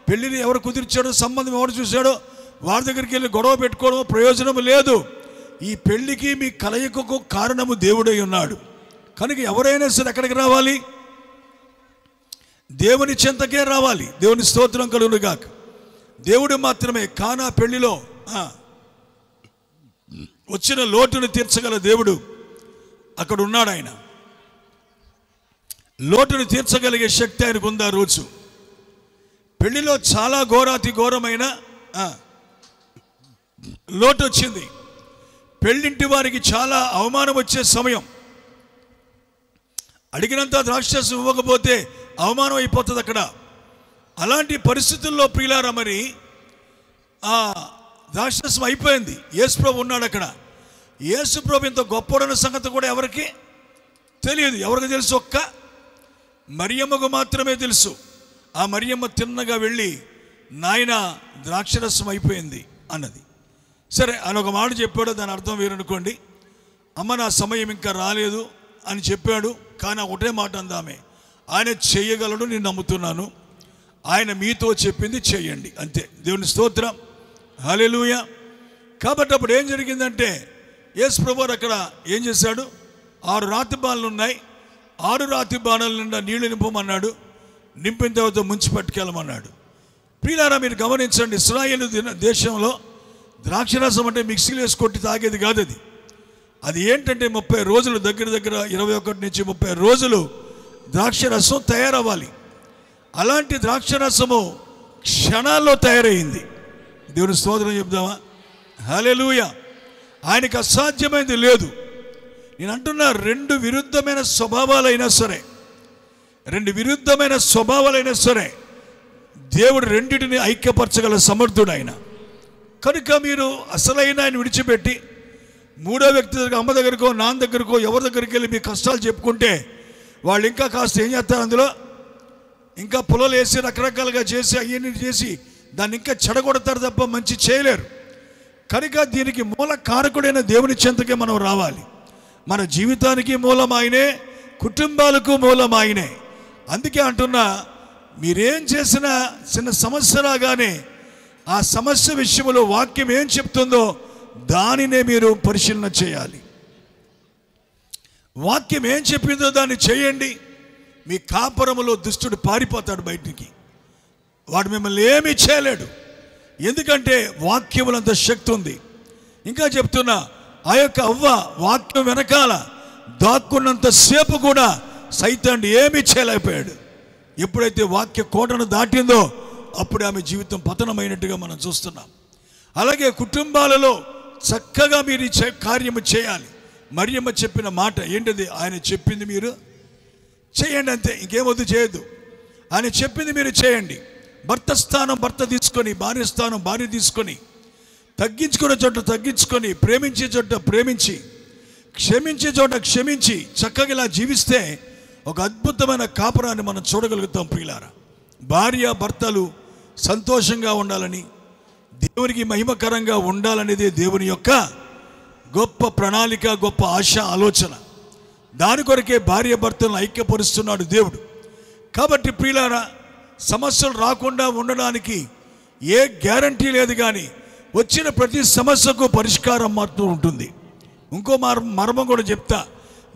పెళ్ళిని ఎవరు కుదిర్చాడో, సంబంధం ఎవరు చూశాడో వారి దగ్గరికి వెళ్ళి గొడవ పెట్టుకోవడం ప్రయోజనం లేదు. ఈ పెళ్లికి మీ కలయికకు కారణము దేవుడై ఉన్నాడు కనుక ఎవరైనా సరే ఎక్కడికి రావాలి? దేవుని చెంతకే రావాలి. దేవుని స్తోత్రం కలుగును గాక. దేవుడు మాత్రమే కానా పెళ్లిలో వచ్చిన లోటును తీర్చగల దేవుడు అక్కడ ఉన్నాడు. ఆయన లోటును తీర్చగలిగే శక్తి ఆయనకు ఉంది. ఆ రోజు పెళ్లిలో చాలా ఘోరాతి ఘోరమైన లోటు వచ్చింది. పెళ్ళింటి వారికి చాలా అవమానం వచ్చే సమయం. అడిగినంత ద్రాక్షరసం ఇవ్వకపోతే అవమానం అయిపోతుంది అక్కడ. అలాంటి పరిస్థితుల్లో ప్రియులారా మరి ఆ ద్రాక్షరసం అయిపోయింది. యేసుప్రభు ఉన్నాడు అక్కడ. యేసుప్రభు ఇంత గొప్పడన్న సంగతి కూడా ఎవరికి తెలియదు. ఎవరికి తెలుసు? ఒక్క మరియమ్మకు మాత్రమే తెలుసు. ఆ మరియమ్మ తిన్నగా వెళ్ళి నాయన ద్రాక్షరసం అయిపోయింది అన్నది. సరే అని ఒక మాట చెప్పాడు. దాని అర్థం వేరనుకోండి. అమ్మ నా సమయం ఇంకా రాలేదు అని చెప్పాడు. కానీ ఒకటే మాట అందామే, ఆయన చేయగలడు, నేను నమ్ముతున్నాను, ఆయన మీతో చెప్పింది చేయండి అంతే. దేవుని స్తోత్రం, హల్లెలూయా. కాబట్టి అప్పుడు ఏం జరిగిందంటే యేసుప్రభు అక్కడ ఏం చేశాడు? 6 రాతి బాణలు ఉన్నాయి. 6 రాతి బాణల నిండా నీళ్లు నింపమన్నాడు. నింపిన తర్వాత ముంచి పట్టుకెళ్ళమన్నాడు. ప్రియులారా మీరు గమనించండి, ఇశ్రాయేలు దేశంలో ద్రాక్షరసం అంటే మిక్సీలో వేసి కొట్టి తాగేది కాదు. అది ఏంటంటే 30 రోజులు, దగ్గర 21 నుంచి 30 రోజులు ద్రాక్షరసం తయారవ్వాలి. అలాంటి ద్రాక్షరసము క్షణాల్లో తయారైంది. దేవుని స్తోత్రం చెప్దామా? హల్లెలూయా. ఆయనకు అసాధ్యమైనది లేదు. నేను అంటున్నా, 2 విరుద్ధమైన స్వభావాలైనా సరే దేవుడు రెండిటిని ఐక్యపరచగల సమర్థుడు ఆయన. కనుక మీరు అసలైన ఆయన విడిచిపెట్టి 3వ వ్యక్తి దగ్గర, అమ్మ దగ్గరకో నాన్న దగ్గరకో ఎవరి దగ్గరికి వెళ్ళి మీ కష్టాలు చెప్పుకుంటే వాళ్ళు ఇంకా కాస్త ఏం చేస్తారు? అందులో ఇంకా పుల్లలు వేసి రకరకాలుగా చేసి అవన్నీ చేసి దాన్ని ఇంకా చెడగొడతారు తప్ప మంచి చేయలేరు. కనుక దీనికి మూల కారకుడైన దేవుని చెంతకే మనం రావాలి. మన జీవితానికి మూలం ఆయనే, కుటుంబాలకు మూలం ఆయనే. అందుకే అంటున్నా, మీరేం చేసినా చిన్న సమస్య రాగానే ఆ సమస్య విషయంలో వాక్యం ఏం చెప్తుందో దానినే మీరు పరిశీలన చేయాలి. వాక్యం ఏం చెప్పిందో దాన్ని చేయండి. మీ కాపురములో దుష్టుడు పారిపోతాడు బయటికి. వాడు మిమ్మల్ని ఏమీ చేయలేడు. ఎందుకంటే వాక్యములంత శక్తి ఉంది. ఇంకా చెప్తున్నా, ఆ యొక్క అవ్వ వాక్యం వెనకాల దాక్కున్నంత సేపు కూడా సైతాన్ని ఏమీ చేయలేకపోయాడు. ఎప్పుడైతే వాక్య కోటను దాటిందో అప్పుడు ఆమె జీవితం పతనమైనట్టుగా మనం చూస్తున్నాం. అలాగే కుటుంబాలలో చక్కగా మీరు ఈ కార్యము చేయాలి. మరియమ్మ చెప్పిన మాట ఏంటిది? ఆయన చెప్పింది మీరు చేయండి అంతే, ఇంకేమొద్దు చేయొద్దు. ఆయన చెప్పింది మీరు చేయండి. భర్త స్థానం భర్త తీసుకొని, భార్య స్థానం భార్య తీసుకొని, తగ్గించుకునే చోట తగ్గించుకొని, ప్రేమించే చోట ప్రేమించి, క్షమించే చోట క్షమించి చక్కగా ఇలా జీవిస్తే ఒక అద్భుతమైన కాపురాన్ని మనం చూడగలుగుతాం. ప్రియులారా, భార్య భర్తలు సంతోషంగా ఉండాలని, దేవునికి మహిమకరంగా ఉండాలనేదే దేవుని యొక్క గొప్ప ప్రణాళిక, గొప్ప ఆశ, ఆలోచన. దాని కొరకే భార్య భర్తలను ఐక్యపరుస్తున్నాడు దేవుడు. కాబట్టి ప్రియులారా, సమస్యలు రాకుండా ఉండడానికి ఏ గ్యారంటీ లేదు, కానీ వచ్చిన ప్రతి సమస్యకు పరిష్కారం మాత్రం ఉంటుంది. ఇంకో మర్మం కూడా చెప్తా.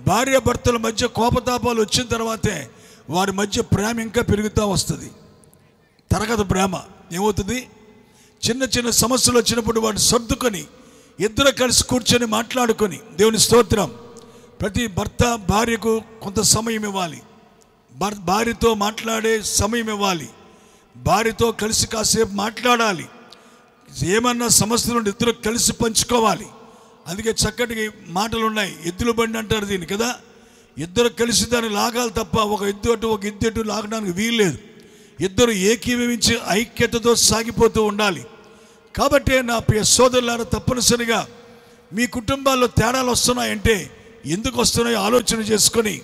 భార్య భర్తల మధ్య కోపతాపాలు వచ్చిన తర్వాతే వారి మధ్య ప్రేమ ఇంకా పెరుగుతూ వస్తుంది. తరగదు ప్రేమ. ఏమవుతుంది? చిన్న చిన్న సమస్యలు వచ్చినప్పుడు వాటిని సర్దుకొని ఇద్దరు కలిసి కూర్చొని మాట్లాడుకొని, దేవుని స్తోత్రం, ప్రతి భర్త భార్యకు కొంత సమయం ఇవ్వాలి. భార్యతో మాట్లాడే సమయం ఇవ్వాలి. భార్యతో కలిసి కాసేపు మాట్లాడాలి. ఏమన్నా సమస్యలు ఉంటే ఇద్దరు కలిసి పంచుకోవాలి. అందుకే చక్కటి మాటలు ఉన్నాయి. ఎద్దుల బండి అంటారు దీన్ని కదా. ఇద్దరు కలిసి దాన్ని లాగాలి తప్ప ఒక ఎద్దు అటు ఒక ఎద్దు అటు లాగడానికి వీల్లేదు. ఇద్దరు ఏకీభవించి ఐక్యతతో సాగిపోతూ ఉండాలి. కాబట్టి నా ప్రియ సోదరులారా, తప్పనిసరిగా మీ కుటుంబాల్లో తేడాలు వస్తున్నాయంటే ఎందుకు వస్తున్నాయో ఆలోచన చేసుకొని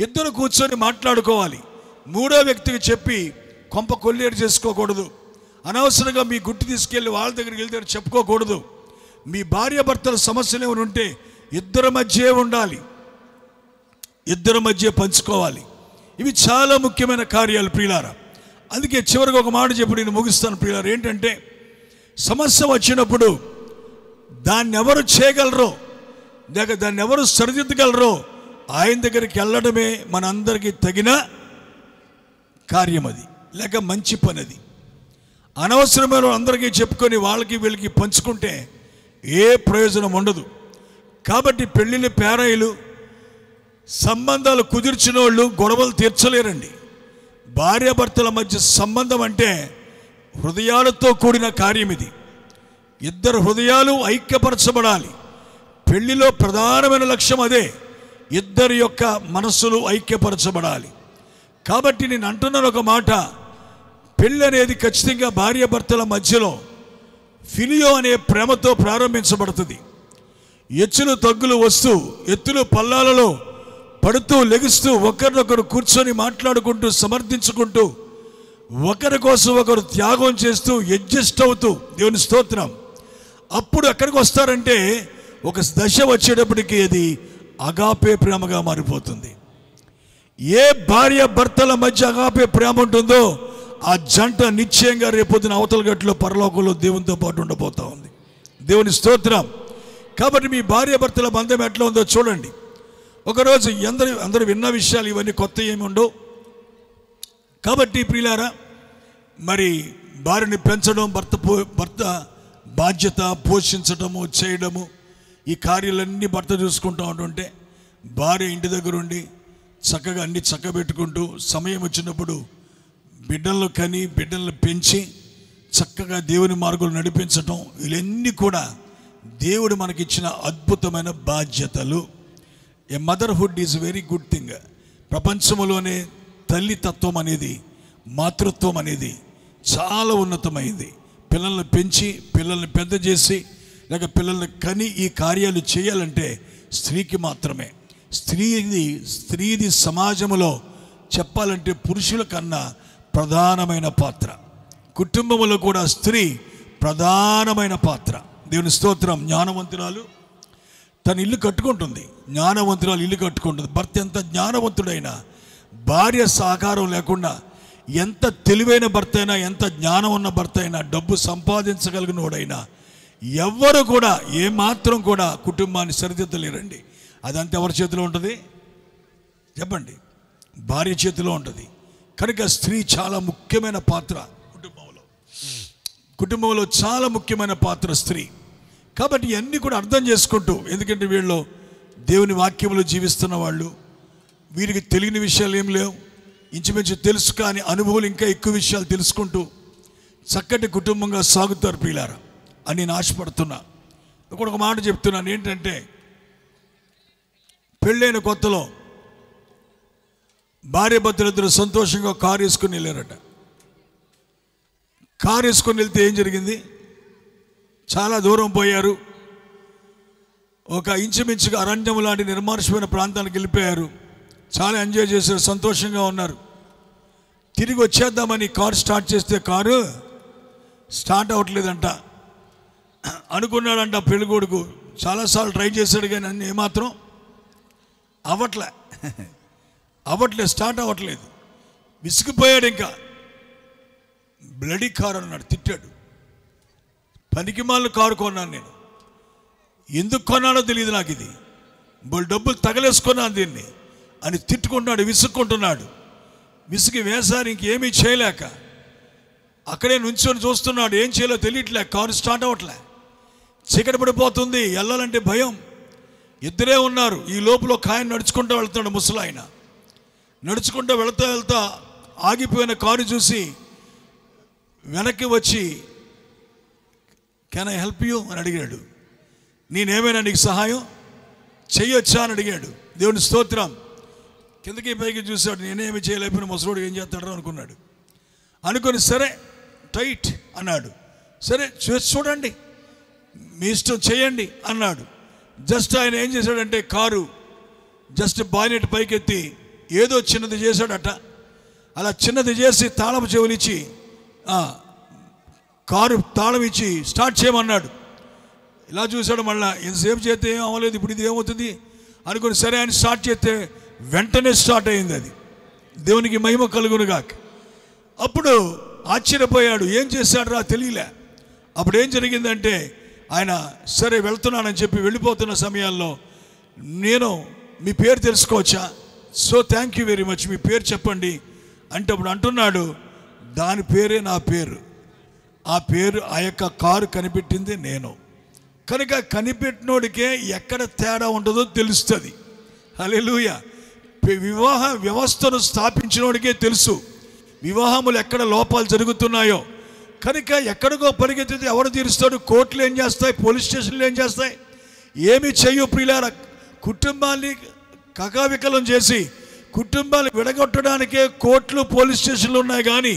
ఇద్దరు కూర్చొని మాట్లాడుకోవాలి. 3వ వ్యక్తికి చెప్పి కొంప కొల్లేరు చేసుకోకూడదు. అనవసరంగా మీ గుట్టు తీసుకెళ్ళి వాళ్ళ దగ్గరికి వెళ్తే చెప్పుకోకూడదు. మీ భార్య భర్తల సమస్యలు ఏమైనా ఉంటే ఇద్దరి మధ్య ఉండాలి, ఇద్దరి మధ్య పంచుకోవాలి. ఇవి చాలా ముఖ్యమైన కార్యాలు ప్రియులారా. అందుకే చివరికి ఒక మాట చెప్పి నేను ముగిస్తాను ప్రియులారా. ఏంటంటే, సమస్య వచ్చినప్పుడు దాన్ని ఎవరు చేయగలరో లేక దాన్ని ఎవరు సరిదిద్దగలరో ఆయన దగ్గరికి వెళ్ళడమే మనందరికీ తగిన కార్యం, అది లేక మంచి పని. అది అనవసరమైన అందరికీ చెప్పుకొని వాళ్ళకి వీళ్ళకి పంచుకుంటే ఏ ప్రయోజనం ఉండదు. కాబట్టి పెళ్ళిళ్ళు పేరాయిలు సంబంధాలు కుదిర్చిన వాళ్ళు గొడవలు తీర్చలేరండి. భార్యాభర్తల మధ్య సంబంధం అంటే హృదయాలతో కూడిన కార్యం. ఇది ఇద్దరు హృదయాలు ఐక్యపరచబడాలి. పెళ్లిలో ప్రధానమైన లక్ష్యం అదే, ఇద్దరి యొక్క మనస్సులు ఐక్యపరచబడాలి. కాబట్టి నేను అంటున్నాను ఒక మాట, పెళ్ళి అనేది ఖచ్చితంగా భార్యాభర్తల మధ్యలో ఫిలియో అనే ప్రేమతో ప్రారంభించబడుతుంది. ఎచ్చులు తగ్గులు వస్తూ ఎత్తులు పల్లాలలో పడుతూ లెగుస్తూ ఒకరినొకరు కూర్చొని మాట్లాడుకుంటూ సమర్థించుకుంటూ ఒకరి కోసం ఒకరు త్యాగం చేస్తూ అడ్జస్ట్ అవుతూ, దేవుని స్తోత్రం. అప్పుడు ఎక్కడికి వస్తారంటే ఒక దశ వచ్చేటప్పటికి అది అగాపే ప్రేమగా మారిపోతుంది. ఏ భార్య భర్తల మధ్య అగాపే ప్రేమ ఉంటుందో ఆ జంట నిశ్చయంగా రేపొద్దున అవతల గట్టులో పరలోకంలో దేవునితో పాటు ఉండబోతా ఉంది. దేవుని స్తోత్రం. కాబట్టి మీ భార్య భర్తల బంధం ఎట్లా ఉందో చూడండి. ఒకరోజు అందరూ విన్న విషయాలు, ఇవన్నీ కొత్త ఏమి ఉండవు. కాబట్టి ప్రియులారా, మరి భార్యని పెంచడం, భర్త బాధ్యత, పోషించడము, చేయడము, ఈ కార్యాలన్నీ భర్త చూసుకుంటూ ఉంటుంటే భార్య ఇంటి దగ్గర ఉండి చక్కగా అన్ని చక్కబెట్టుకుంటూ సమయం వచ్చినప్పుడు బిడ్డలను కని బిడ్డలను పెంచి చక్కగా దేవుని మార్గంలో నడిపించటం, ఇవన్నీ కూడా దేవుడు మనకిచ్చిన అద్భుతమైన బాధ్యతలు. A motherhood is very good thing. ప్రపంచంలోనే తల్లితత్వం అనేది, మాతృత్వం అనేది చాలా ఉన్నతమైంది. పిల్లల్ని పెంచి పిల్లల్ని పెద్ద చేసి లేక పిల్లల్ని కని ఈ కార్యాలు చేయాలంటే స్త్రీకి మాత్రమే. స్త్రీది సమాజంలో చెప్పాలంటే పురుషుల కన్నా ప్రధానమైన పాత్ర. కుటుంబంలో కూడా స్త్రీ ప్రధానమైన పాత్ర. దేవుని స్తోత్రం. జ్ఞానవంతురాలు తన ఇల్లు కట్టుకుంటుంది, జ్ఞానవంతురాలు ఇల్లు కట్టుకుంటుంది. భర్త ఎంత జ్ఞానవంతుడైనా భార్య సహకారం లేకుండా, ఎంత తెలివైన భర్త అయినా, ఎంత జ్ఞానం ఉన్న భర్త అయినా, డబ్బు సంపాదించగలిగిన వాడైనా ఎవ్వరు కూడా ఏమాత్రం కూడా కుటుంబాన్ని సరిదిద్దలేరండి. అదంతా ఎవరి చేతిలో ఉంటుంది చెప్పండి? భార్య చేతిలో ఉంటుంది. కనుక స్త్రీ చాలా ముఖ్యమైన పాత్ర కుటుంబంలో చాలా ముఖ్యమైన పాత్ర స్త్రీ. కాబట్టి ఇవన్నీ కూడా అర్థం చేసుకుంటూ, ఎందుకంటే వీళ్ళు దేవుని వాక్యంలో జీవిస్తున్న వాళ్ళు, వీరికి తెలియని విషయాలు ఏం లేవు, ఇంచుమించు తెలుసు కానీ అనుభవాలు ఇంకా ఎక్కువ విషయాలు తెలుసుకుంటూ చక్కటి కుటుంబంగా సాగుతారు ప్రియులారా అని నేను ఆశపడుతున్నా. ఒక మాట చెప్తున్నాను, ఏంటంటే పెళ్ళైన కొత్తలో భార్య భర్తలిద్దరూ సంతోషంగా కారు వేసుకుని వెళ్ళారట. కారు వేసుకొని వెళ్తే ఏం జరిగింది? చాలా దూరం పోయారు. ఒక ఇంచుమించుగా అరణ్యం లాంటి నిర్మానుష్యమైన ప్రాంతానికి వెళ్ళిపోయారు. చాలా ఎంజాయ్ చేశారు, సంతోషంగా ఉన్నారు. తిరిగి వచ్చేద్దామని కారు స్టార్ట్ చేస్తే కారు స్టార్ట్ అవ్వట్లేదంట. అనుకున్నాడంట పెళ్ళికొడుకు, చాలాసార్లు ట్రై చేశాడు కానీ అన్నీ ఏమాత్రం అవ్వట్లేదు, స్టార్ట్ అవ్వట్లేదు. విసిగిపోయాడు. ఇంకా బ్లడీ కారు అన్నాడు, తిట్టాడు. పనికిమాలిన కారు కొన్నాను నేను, ఎందుకు కొన్నానో తెలియదు నాకు, ఇది డబ్బులు తగలేసుకున్నాను దీన్ని అని తిట్టుకుంటున్నాడు, విసుక్కుంటున్నాడు. విసిగి వేసారి ఇంకేమీ చేయలేక అక్కడే నుంచొని చూస్తున్నాడు. ఏం చేయాలో తెలియట్లే, కారు స్టార్ట్ అవ్వట్లే. చీకటి పడిపోతుంది, వెళ్ళాలంటే భయం. ఇద్దరే ఉన్నారు. ఈ లోపల ఒక ఆయన నడుచుకుంటూ వెళ్తున్నాడు, ముసలాయన. నడుచుకుంటూ వెళ్తా ఆగిపోయిన కారు చూసి వెనక్కి వచ్చి కెన్ ఐ హెల్ప్ యూ అని అడిగాడు. నేనేమైనా నీకు సహాయం చెయ్యొచ్చా అని అడిగాడు. దేవుని స్తోత్రం. కిందకి పైకి చూశాడు, నేనేమి చేయలేకపోయినా ముసలోడు ఏం చేస్తాడో అనుకున్నాడు. అనుకుని సరే టైట్ అన్నాడు. సరే చూడండి, మీ ఇష్టం చేయండి అన్నాడు. జస్ట్ ఆయన ఏం చేశాడంటే కారు జస్ట్ బానెట్ పైకెత్తి ఏదో చిన్నది చేశాడట. అలా చిన్నది చేసి తాళం చెవులిచ్చి కారు తాళం ఇచ్చి స్టార్ట్ చేయమన్నాడు. ఇలా చూశాడు. మళ్ళీ ఎంతసేపు చేస్తే ఏం అవ్వలేదు, ఇప్పుడు ఇది ఏమవుతుంది అనుకుని సరే ఆయన స్టార్ట్ చేస్తే వెంటనే స్టార్ట్ అయింది. అది దేవునికి మహిమ కలుగునుగాక. అప్పుడు ఆశ్చర్యపోయాడు, ఏం చేశాడు రా తెలియలే. అప్పుడు ఏం జరిగిందంటే ఆయన సరే వెళ్తున్నానని చెప్పి వెళ్ళిపోతున్న సమయాల్లో నేను మీ పేరు తెలుసుకోవచ్చా? So thank you very much, మీ పేరు చెప్పండి అంటే అప్పుడు అంటున్నాడు, దాని పేరే నా పేరు. ఆ పేరు, ఆ యొక్క కారు కనిపెట్టింది నేను. కనుక కనిపెట్టినోడికే ఎక్కడ తేడా ఉంటుందో తెలుస్తుంది. హల్లెలూయా. వివాహ వ్యవస్థను స్థాపించినోడికే తెలుసు వివాహములు ఎక్కడ లోపాలు జరుగుతున్నాయో. కనుక ఎక్కడికో పరిగెత్తితే ఎవరు తీరుస్తాడు? కోర్టులు ఏం చేస్తాయి? పోలీస్ స్టేషన్లు ఏం చేస్తాయి? ఏమి చెయ్యు ప్రియులారా. కుటుంబాన్ని కకావికలం చేసి కుటుంబాన్ని విడగొట్టడానికే కోర్టులు పోలీస్ స్టేషన్లు ఉన్నాయి, కానీ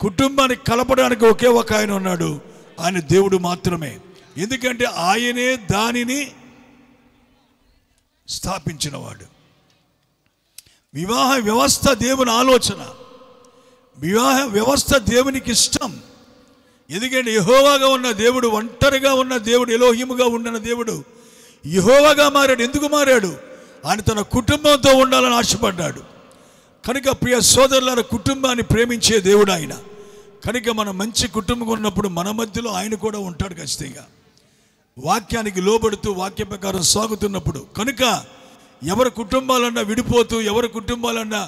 కుటుంబాన్ని కలపడానికి ఒకే ఒక ఆయన ఉన్నాడు, ఆయన దేవుడు మాత్రమే. ఎందుకంటే ఆయనే దానిని స్థాపించినవాడు. వివాహ వ్యవస్థ దేవుని ఆలోచన, వివాహ వ్యవస్థ దేవునికి ఇష్టం. ఎందుకంటే యెహోవాగా ఉన్న దేవుడు, ఒంటరిగా ఉన్న దేవుడు, ఎలోహిముగా ఉన్న దేవుడు యెహోవాగా మారాడు. ఎందుకు మారాడు? ఆయన తన కుటుంబంతో ఉండాలని ఆశపడ్డాడు. కనుక ప్రియ సోదరులారా, కుటుంబాన్ని ప్రేమించే దేవుడు ఆయన. కనుక మనం మంచి కుటుంబం ఉన్నప్పుడు మన మధ్యలో ఆయన కూడా ఉంటాడు ఖచ్చితంగా, వాక్యానికి లోబడుతూ వాక్య ప్రకారం సాగుతున్నప్పుడు. కనుక ఎవరి కుటుంబాలన్నా విడిపోతూ, ఎవరి కుటుంబాలన్నా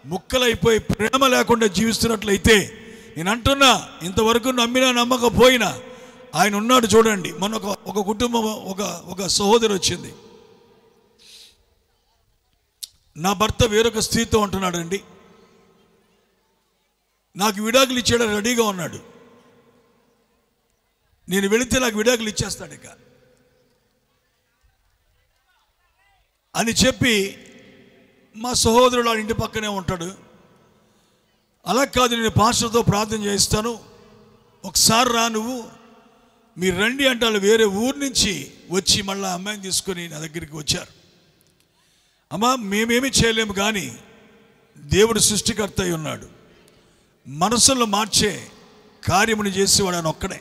ముక్కలైపోయి ప్రేమ లేకుండా జీవిస్తున్నట్లయితే, నేను అంటున్నా, ఇంతవరకు నమ్మినా నమ్మకపోయినా ఆయన ఉన్నాడు. చూడండి, మన ఒక కుటుంబం, ఒక సహోదరి వచ్చింది, నా భర్త వేరొక స్త్రీతో ఉంటున్నాడండి, నాకు విడాకులు ఇచ్చాడు, రెడీగా ఉన్నాడు, నేను వెళితే నాకు విడాకులు ఇచ్చేస్తాడు ఇక అని చెప్పి, మా సహోదరుడు ఆ ఇంటి పక్కనే ఉంటాడు. అలా కాదు, నేను పాస్టర్తో ప్రార్థన చేయిస్తాను, ఒకసారి రా నువ్వు, మీరు రండి అంటే వాళ్ళు వేరే ఊరు నుంచి వచ్చి మళ్ళీ అమ్మాయిని తీసుకొని నా దగ్గరికి వచ్చారు. అమ్మా, మేమేమీ చేయలేము, కానీ దేవుడు సృష్టికర్త అయి ఉన్నాడు, మనసులను మార్చే కార్యముని చేసేవాడు ఆయన ఒక్కడే.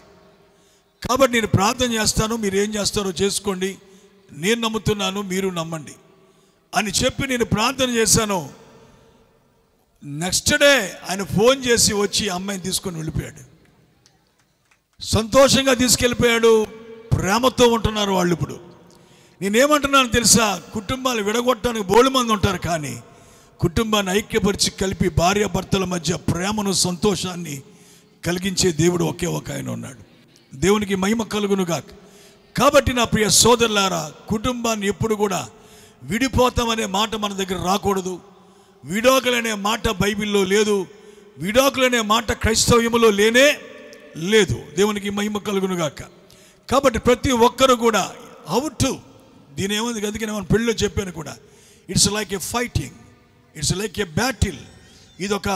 కాబట్టి నేను ప్రార్థన చేస్తాను, మీరు ఏం చేస్తారో చేసుకోండి, నేను నమ్ముతున్నాను, మీరు నమ్మండి అని చెప్పి నేను ప్రార్థన చేశాను. నెక్స్ట్ డే ఆయన ఫోన్ చేసి వచ్చి అమ్మాయిని తీసుకొని వెళ్ళిపోయాడు. సంతోషంగా తీసుకెళ్ళిపోయాడు, ప్రేమతో ఉంటున్నారు వాళ్ళు. ఇప్పుడు నేనేమంటున్నాను తెలుసా, కుటుంబాలు విడగొట్టడానికి బోలు మంది ఉంటారు, కానీ కుటుంబాన్ని ఐక్యపరిచి కలిపి భార్యాభర్తల మధ్య ప్రేమను సంతోషాన్ని కలిగించే దేవుడు ఒకే ఒక ఆయన ఉన్నాడు. దేవునికి మహిమ కలుగునుగాక. కాబట్టి నా ప్రియ సోదరులారా, కుటుంబాన్ని ఎప్పుడు కూడా విడిపోతామనే మాట మన దగ్గర రాకూడదు. విడాకులనే మాట బైబిల్లో లేదు, విడాకులనే మాట క్రైస్తవ్యంలో లేనే లేదు. దేవునికి మహిమ కలుగునుగాక. కాబట్టి ప్రతి ఒక్కరు కూడా దీని ఏముంది, అందుకే నేను పెళ్ళిలో చెప్పాను కూడా, it's like A fighting, it's like A battle. ఇదొక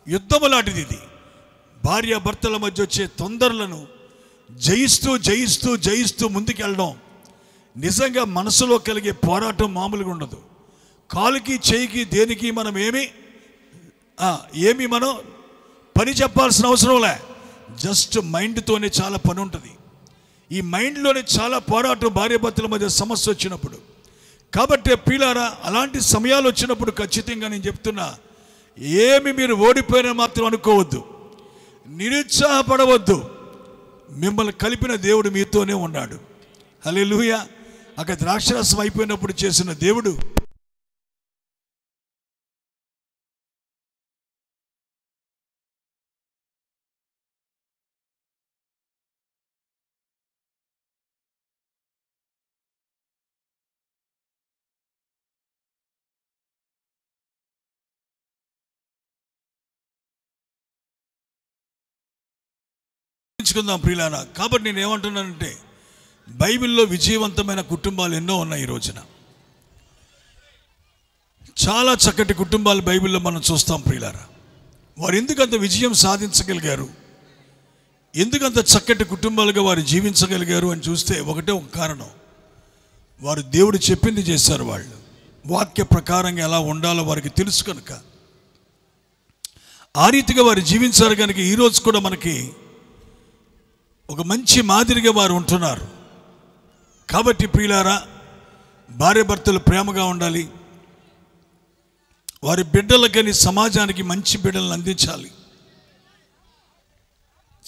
యుద్ధము లాంటిది. ఇది భార్యాభర్తల మధ్య వచ్చే తొందరలను జయిస్తూ జయిస్తూ జయిస్తూ ముందుకెళ్ళడం నిజంగా మనసులో కలిగే పోరాటం మామూలుగా ఉండదు. కాలుకి చేయికి దేనికి మనం ఏమి మనం పని చెప్పాల్సిన అవసరంలే, జస్ట్ మైండ్తోనే చాలా పని ఉంటుంది. ఈ మైండ్లోనే చాలా పోరాటం భార్యాభర్తల మధ్య సమస్య వచ్చినప్పుడు. కాబట్టి ప్రియులారా, అలాంటి సమయాలు వచ్చినప్పుడు ఖచ్చితంగా నేను చెప్తున్నా, ఏమి మీరు ఓడిపోయిన మాత్రం అనుకోవద్దు, నిరుత్సాహపడవద్దు. మిమ్మల్ని కలిపిన దేవుడు మీతోనే ఉన్నాడు. హల్లెలూయా. అక్కడ ద్రాక్షరసం అయిపోయినప్పుడు చేసిన దేవుడు ప్రియులారా. కాబట్టి నేను ఏమంటున్నానంటే, బైబిల్లో విజయవంతమైన కుటుంబాలు ఎన్నో ఉన్నాయి ఈ రోజున. చాలా చక్కటి కుటుంబాలు బైబిల్లో మనం చూస్తాం ప్రియులారా. వారు ఎందుకంత విజయం సాధించగలిగారు, ఎందుకంత చక్కటి కుటుంబాలుగా వారు జీవించగలిగారు అని చూస్తే ఒకటే ఒక కారణం, వారు దేవుడు చెప్పింది చేశారు. వాళ్ళు వాక్య ప్రకారంగా ఎలా ఉండాలో వారికి తెలుసు కనుక ఆ రీతిగా వారు జీవించారు. కనుక ఈరోజు కూడా మనకి ఒక మంచి మాదిరిగా వారు ఉంటున్నారు. కాబట్టి ప్రియులారా, భార్యాభర్తలు ప్రేమగా ఉండాలి, వారి బిడ్డలకని సమాజానికి మంచి బిడ్డలను అందించాలి.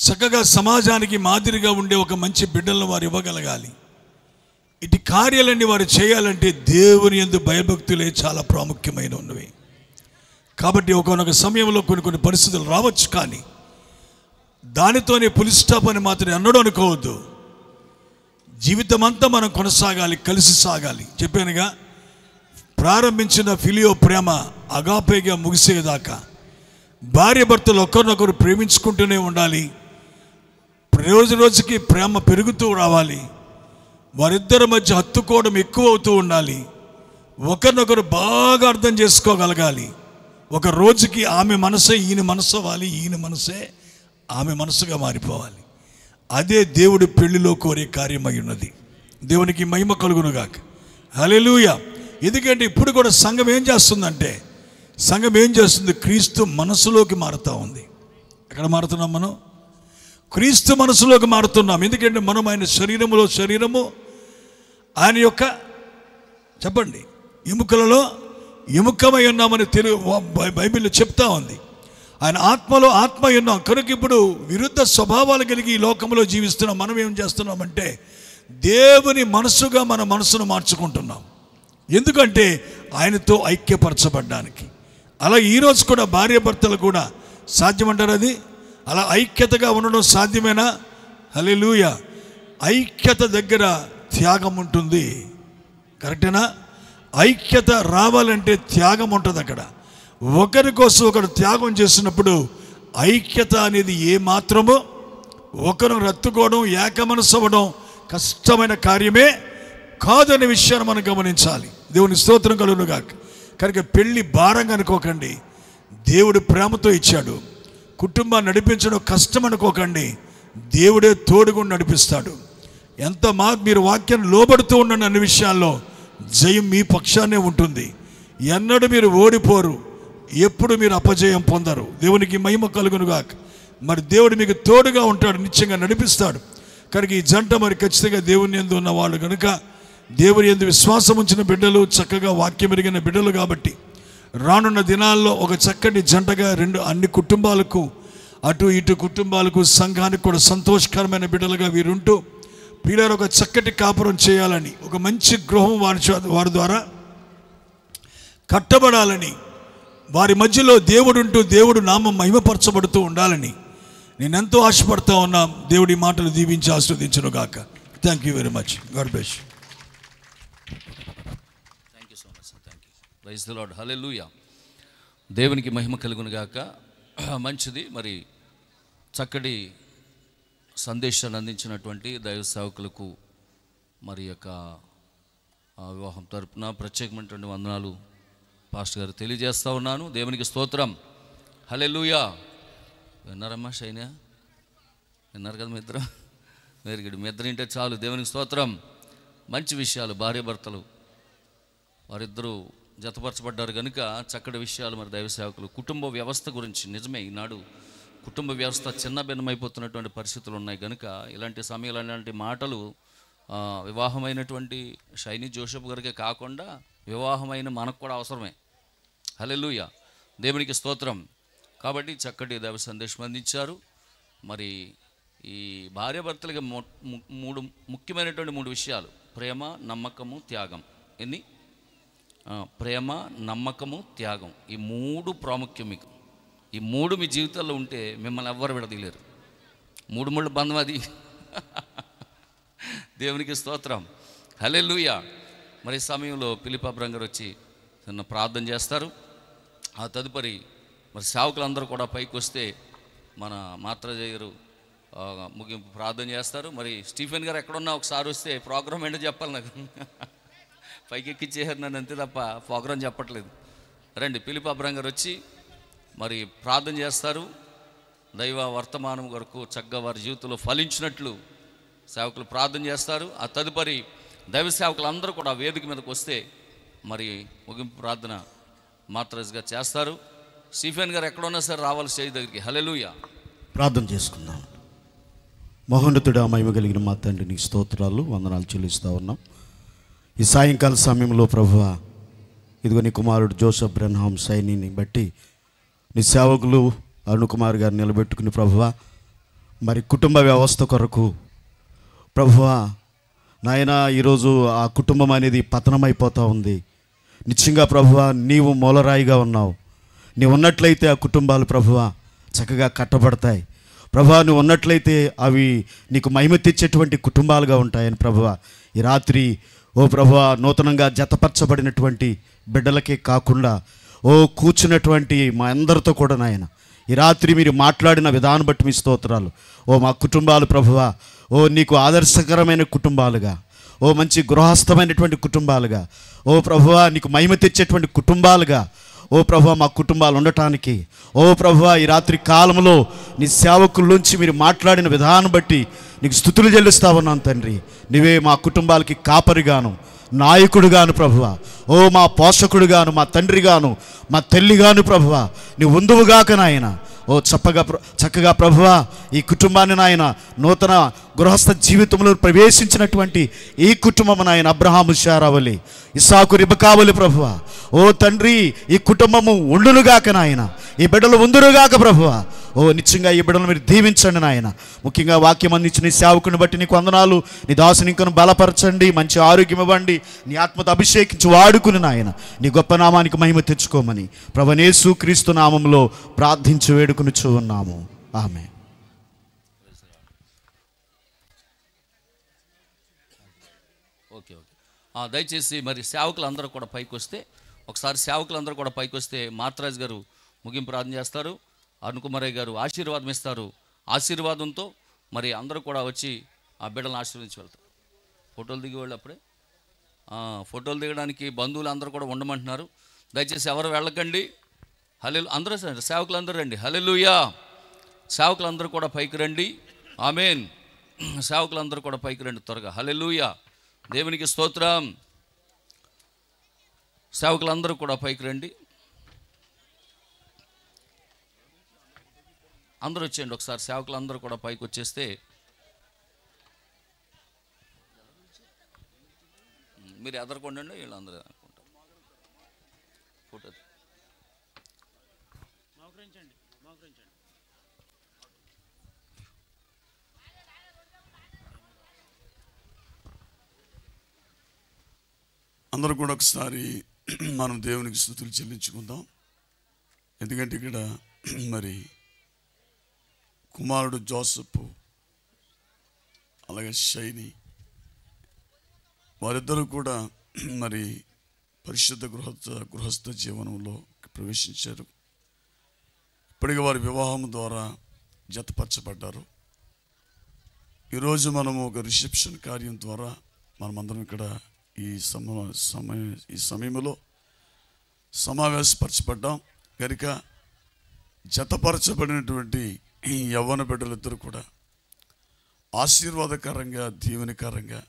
చక్కగా సమాజానికి మాదిరిగా ఉండే ఒక మంచి బిడ్డలను వారు ఇవ్వగలగాలి. ఇటు కార్యాలన్నీ వారు చేయాలంటే దేవుని యందు భయభక్తులే చాలా ప్రాముఖ్యమైన ఉన్నవి. కాబట్టి ఒకనొక సమయంలో కొన్ని పరిస్థితులు రావచ్చు, కానీ దానితోనే పులి స్టాప్ అని మాత్రం అన్నడం అనుకోవద్దు. జీవితం అంతా మనం కొనసాగాలి, కలిసి సాగాలి. చెప్పానుగా, ప్రారంభించిన ఫిలియో ప్రేమ అగాపేగా ముగిసేదాకా భార్య భర్తలు ఒకరినొకరు ప్రేమించుకుంటూనే ఉండాలి. రోజు రోజుకి ప్రేమ పెరుగుతూ రావాలి. వారిద్దరి మధ్య హత్తుకోవడం ఎక్కువ అవుతూ ఉండాలి. ఒకరినొకరు బాగా అర్థం చేసుకోగలగాలి. ఒక రోజుకి ఆమె మనసే ఈయన మనసు అవ్వాలి, ఈయన మనసే ఆమె మనసుగా మారిపోవాలి. అదే దేవుడి పెళ్లిలో కోరే కార్యమై ఉన్నది. దేవునికి మహిమ కలుగునుగాక. హల్లెలూయా. ఎందుకంటే ఇప్పుడు కూడా సంఘం ఏం చేస్తుందంటే, క్రీస్తు మనసులోకి మారుతూ ఉంది. ఎక్కడ మారుతున్నాం మనం? క్రీస్తు మనసులోకి మారుతున్నాం. ఎందుకంటే మనం ఆయన శరీరము, ఆయన యొక్క చెప్పండి ఎముకలలో ఎముకమై ఉన్నామని బైబిల్లో చెప్తా ఉంది. ఆయన ఆత్మలో ఆత్మ ఉన్నాం కనుక ఇప్పుడు విరుద్ధ స్వభావాలు కలిగి ఈ లోకంలో జీవిస్తున్నాం. మనం ఏం చేస్తున్నామంటే దేవుని మనసుగా మన మనసును మార్చుకుంటున్నాం. ఎందుకంటే ఆయనతో ఐక్యపరచబడ్డానికి. అలా ఈరోజు కూడా భార్య భర్తలు కూడా సాధ్యమంటారు. అది అలా ఐక్యతగా ఉండడం సాధ్యమేనా? హల్లెలూయా. ఐక్యత దగ్గర త్యాగం ఉంటుంది. కరెక్టేనా? ఐక్యత రావాలంటే త్యాగం ఉంటుంది. అక్కడ ఒకరి కోసం ఒకరు త్యాగం చేసినప్పుడు ఐక్యత అనేది ఏమాత్రమో, ఒకరు రత్తుకోవడం, ఏకమనసు అవ్వడం కష్టమైన కార్యమే కాదనే విషయాన్ని మనం గమనించాలి. దేవుని స్తోత్రం కలుగునుగాక. కనుక పెళ్ళి భారంగా అనుకోకండి, దేవుడు ప్రేమతో ఇచ్చాడు. కుటుంబాన్ని నడిపించడం కష్టం అనుకోకండి, దేవుడే తోడుగుండి నడిపిస్తాడు. ఎంత మీరు వాక్యాన్ని లోబడుతూ ఉండండి, అన్ని విషయాల్లో జయం మీ పక్షాన్నే ఉంటుంది. ఎన్నడూ మీరు ఓడిపోరు, ఎప్పుడు మీరు అపజయం పొందరు. దేవునికి మహిమ కలుగునుగాక. మరి దేవుడు మీకు తోడుగా ఉంటాడు, నిత్యంగా నడిపిస్తాడు. కనుక ఈ జంట మరి ఖచ్చితంగా దేవుని యందు ఉన్న వాళ్ళు కనుక, దేవుని యందు విశ్వాసం ఉంచిన బిడ్డలు, చక్కగా వాక్యం ఎరిగిన బిడ్డలు కాబట్టి రానున్న దినాల్లో ఒక చక్కటి జంటగా అన్ని కుటుంబాలకు, అటు ఇటు కుటుంబాలకు, సంఘానికి కూడా సంతోషకరమైన బిడ్డలుగా వీరుంటూ పిల్లలు ఒక చక్కటి కాపురం చేయాలని, ఒక మంచి గృహం వారి ద్వారా కట్టబడాలని, వారి మధ్యలో దేవుడుంటూ దేవుడు నామం మహిమపరచబడుతూ ఉండాలని నేనెంతో ఆశపడతా ఉన్నా. దేవుడి మాటలు దీవించి ఆశీర్వదించును గాక. Thank you very much. God bless you. Thank you so much sir. Thank you. Praise the Lord. Hallelujah. దేవునికి మహిమ కలుగును గాక. మంచిది. మరి చక్కటి సందేశాన్ని అందించినటువంటి దైవ సేవకులకు మరి యొక్క వివాహం తరపున ప్రత్యేకమైనటువంటి వందనాలు పాస్టర్ గారు తెలియజేస్తూ ఉన్నాను. దేవునికి స్తోత్రం. హల్లెలూయా. విన్నారమ్మా షైనా? విన్నారు కదా మీ ఇద్దరు? Very good. మీ ఇద్దరు వింటే చాలు. దేవునికి స్తోత్రం. మంచి విషయాలు. భార్య భర్తలు వారిద్దరూ జతపరచబడ్డారు కనుక చక్కటి విషయాలు. మరి దైవ సేవకులు కుటుంబ వ్యవస్థ గురించి, నిజమే ఈనాడు కుటుంబ వ్యవస్థ చిన్న భిన్నమైపోతున్నటువంటి పరిస్థితులు ఉన్నాయి కనుక ఇలాంటి సమయాలు, ఇలాంటి మాటలు వివాహమైనటువంటి షైనీ జోసెఫ్ గారికే కాకుండా వివాహమైన మనకు కూడా అవసరమే. హల్లెలూయా. దేవునికి స్తోత్రం. కాబట్టి చక్కటి దైవ సందేశం అందించారు. మరి ఈ భార్యాభర్తలకి ముఖ్యమైనటువంటి 3 విషయాలు: ప్రేమ, నమ్మకము, త్యాగం. ఎన్ని? ప్రేమ, నమ్మకము, త్యాగం. ఈ 3 ప్రాముఖ్యం. మీకు ఈ 3 మీ జీవితాల్లో ఉంటే మిమ్మల్ని ఎవ్వరు విడదీయలేరు. 3 ముళ్ళ బంధం అది. దేవునికి స్తోత్రం. హల్లెలూయా. మరి ఈ సమయంలో ఫిలిప్ అబ్రహం గారు వచ్చి చిన్న ప్రార్థన చేస్తారు. ఆ తదుపరి మరి సేవకులందరూ కూడా పైకి వస్తే మన మాత్రజయ్య గారు ముగింపు ప్రార్థన చేస్తారు. మరి స్టీఫెన్ గారు ఎక్కడున్నా ఒకసారి వస్తే ప్రోగ్రామ్ ఏంటో చెప్పాలి నాకు. పైకి ఎక్కిచ్చేసారు నన్ను, అంతే తప్ప ప్రోగ్రాం చెప్పట్లేదు. రండి. ఫిలిప్ అబ్రహం గారు వచ్చి మరి ప్రార్థన చేస్తారు. దైవ వర్తమానం వరకు చక్కగా వారి జీవితంలో ఫలించినట్లు సేవకులు ప్రార్థన చేస్తారు. ఆ తదుపరి దైవ సేవకులు అందరూ కూడా వేదిక మీదకి వస్తే మరి ముగింపు ప్రార్థన మాత్రజ్గా చేస్తారు. స్టీఫెన్ గారు ఎక్కడున్నా సరే రావాలి స్టేజ్ దగ్గరికి. హల్లెలూయా. ప్రార్థన చేసుకుందాం. మహోన్నతుడా, మహిమ కలిగిన మా తండ్రి, నీకు స్తోత్రాలు, వందనాలు చెల్లిస్తూ ఉన్నాం. ఈ సాయంకాల సమయంలో ప్రభువా, ఇదిగో నీ కుమారుడు జోసెఫ్ బ్రెన్హామ్ షైనీని బట్టి నీ సేవకులు అరుణ్ కుమార్ గారు నిలబెట్టుకుని ప్రభువా, మరి కుటుంబ వ్యవస్థ కొరకు ప్రభువా నాయనా ఈరోజు ఆ కుటుంబం అనేది పతనమైపోతూ ఉంది. నిశ్చయంగా ప్రభువా నీవు మూలరాయిగా ఉన్నావు. నీవు ఉన్నట్లయితే ఆ కుటుంబాలు ప్రభువా చక్కగా కట్టబడతాయి. ప్రభువా నువ్వు ఉన్నట్లయితే అవి నీకు మహిమ తెచ్చేటువంటి కుటుంబాలుగా ఉంటాయని ప్రభువా ఈ రాత్రి ఓ ప్రభువా నూతనంగా జతపరచబడినటువంటి బిడ్డలకే కాకుండా ఓ కూర్చున్నటువంటి మా అందరితో కూడా నాయన ఈ రాత్రి మీరు మాట్లాడిన విధానం బట్టి మీ స్తోత్రాలు. ఓ మా కుటుంబాలు ప్రభువా ఓ నీకు ఆదర్శకరమైన కుటుంబాలుగా, ఓ మంచి గృహస్థమైనటువంటి కుటుంబాలుగా, ఓ ప్రభువా నీకు మహిమ తెచ్చేటువంటి కుటుంబాలుగా ఓ ప్రభువా మా కుటుంబాలు ఉండటానికి ఓ ప్రభువా ఈ రాత్రి కాలంలో నీ సేవకుల్లోంచి మీరు మాట్లాడిన విధానం బట్టి నీకు స్తుతులు చెల్లిస్తా ఉన్నాను తండ్రి. నీవే మా కుటుంబాలకి కాపరిగాను, నాయకుడుగాను ప్రభువా, ఓ మా పోషకుడుగాను, మా తండ్రిగాను, మా తల్లిగాను ప్రభువా నీవు ఉందువుగాక నాయన. ఓ చక్కగా ప్రభువా ఈ కుటుంబాన్ని నాయన నూతన గృహస్థ జీవితంలో ప్రవేశించినటువంటి ఈ కుటుంబం నాయన అబ్రహాము శారావలి, ఇస్సాకు రిబకావలి ప్రభువా ఓ తండ్రి ఈ కుటుంబము ఉండునుగాక నాయన, ఈ బిడ్డలు ఉందురుగాక ప్రభువా. ఓ నిశ్చయంగా ఈ బిడ్డలు మీరు దీవించండి నాయన. ముఖ్యంగా వాక్యం అందించిన నీ సేవకుని బట్టి నీకు వందనాలు. నీ దాసుని ఇంకను బలపరచండి, మంచి ఆరోగ్యం ఇవ్వండి, నీ ఆత్మతో అభిషేకించి వాడుకుని నాయన నీ గొప్ప నామానికి మహిమ తెచ్చుకోమని ప్రభువైన యేసు క్రీస్తు నామంలో ప్రార్థించి వేడుకొనుచు ఉన్నాము. ఆమేన్. ఓకే దయచేసి మరి సేవకులందరూ కూడా పైకి వస్తే ఒకసారి సేవకులందరూ కూడా పైకి వస్తే మాత్రాజ్ గారు ముగింపు ప్రార్థన చేస్తారు, అరుణ్ కుమారయ్య గారు ఆశీర్వాదం ఇస్తారు. ఆశీర్వాదంతో మరి అందరూ కూడా వచ్చి ఆ బిడ్డలను ఆశీర్వదించి వెళ్తారు. ఫోటోలు దిగేవాళ్ళు అప్పుడే ఫోటోలు దిగడానికి బంధువులు అందరూ కూడా ఉండమంటున్నారు. దయచేసి ఎవరు వెళ్ళకండి. అందరూ సేవకులందరూ రండి. హల్లెలూయా. సేవకులందరూ కూడా పైకి రండి. ఆమేన్. సేవకులందరూ కూడా పైకి రండి త్వరగా. హల్లెలూయా. దేవునికి స్తోత్రం. సేవకులందరూ కూడా పైకి రండి. అందరూ వచ్చేయండి ఒకసారి. సేవకులందరూ కూడా పైకి వచ్చేస్తే మీరు ఎదరకొండండి, వీళ్ళందరూ అనుకుంటారు. ఫోటో అందరూ కూడా ఒకసారి మనం దేవునికి స్తుతులు చెల్లించుకుందాం. ఎందుకంటే ఇక్కడ మరి కుమారుడు జోసెఫ్ అలాగే షైని వారిద్దరూ కూడా మరి పరిశుద్ధ గృహస్థ జీవనంలో ప్రవేశించారు. ఇప్పటికీ వారి వివాహం ద్వారా జతపరచబడ్డారు. ఈరోజు మనము ఒక రిసెప్షన్ కార్యం ద్వారా మనమందరం ఇక్కడ ఈ సమయంలో సమావేశపరచబడ్డాం కనుక జతపరచబడినటువంటి ఈ యవ్వన బిడ్డలిద్దరూ కూడా ఆశీర్వాదకరంగా, దీవెనకరంగా,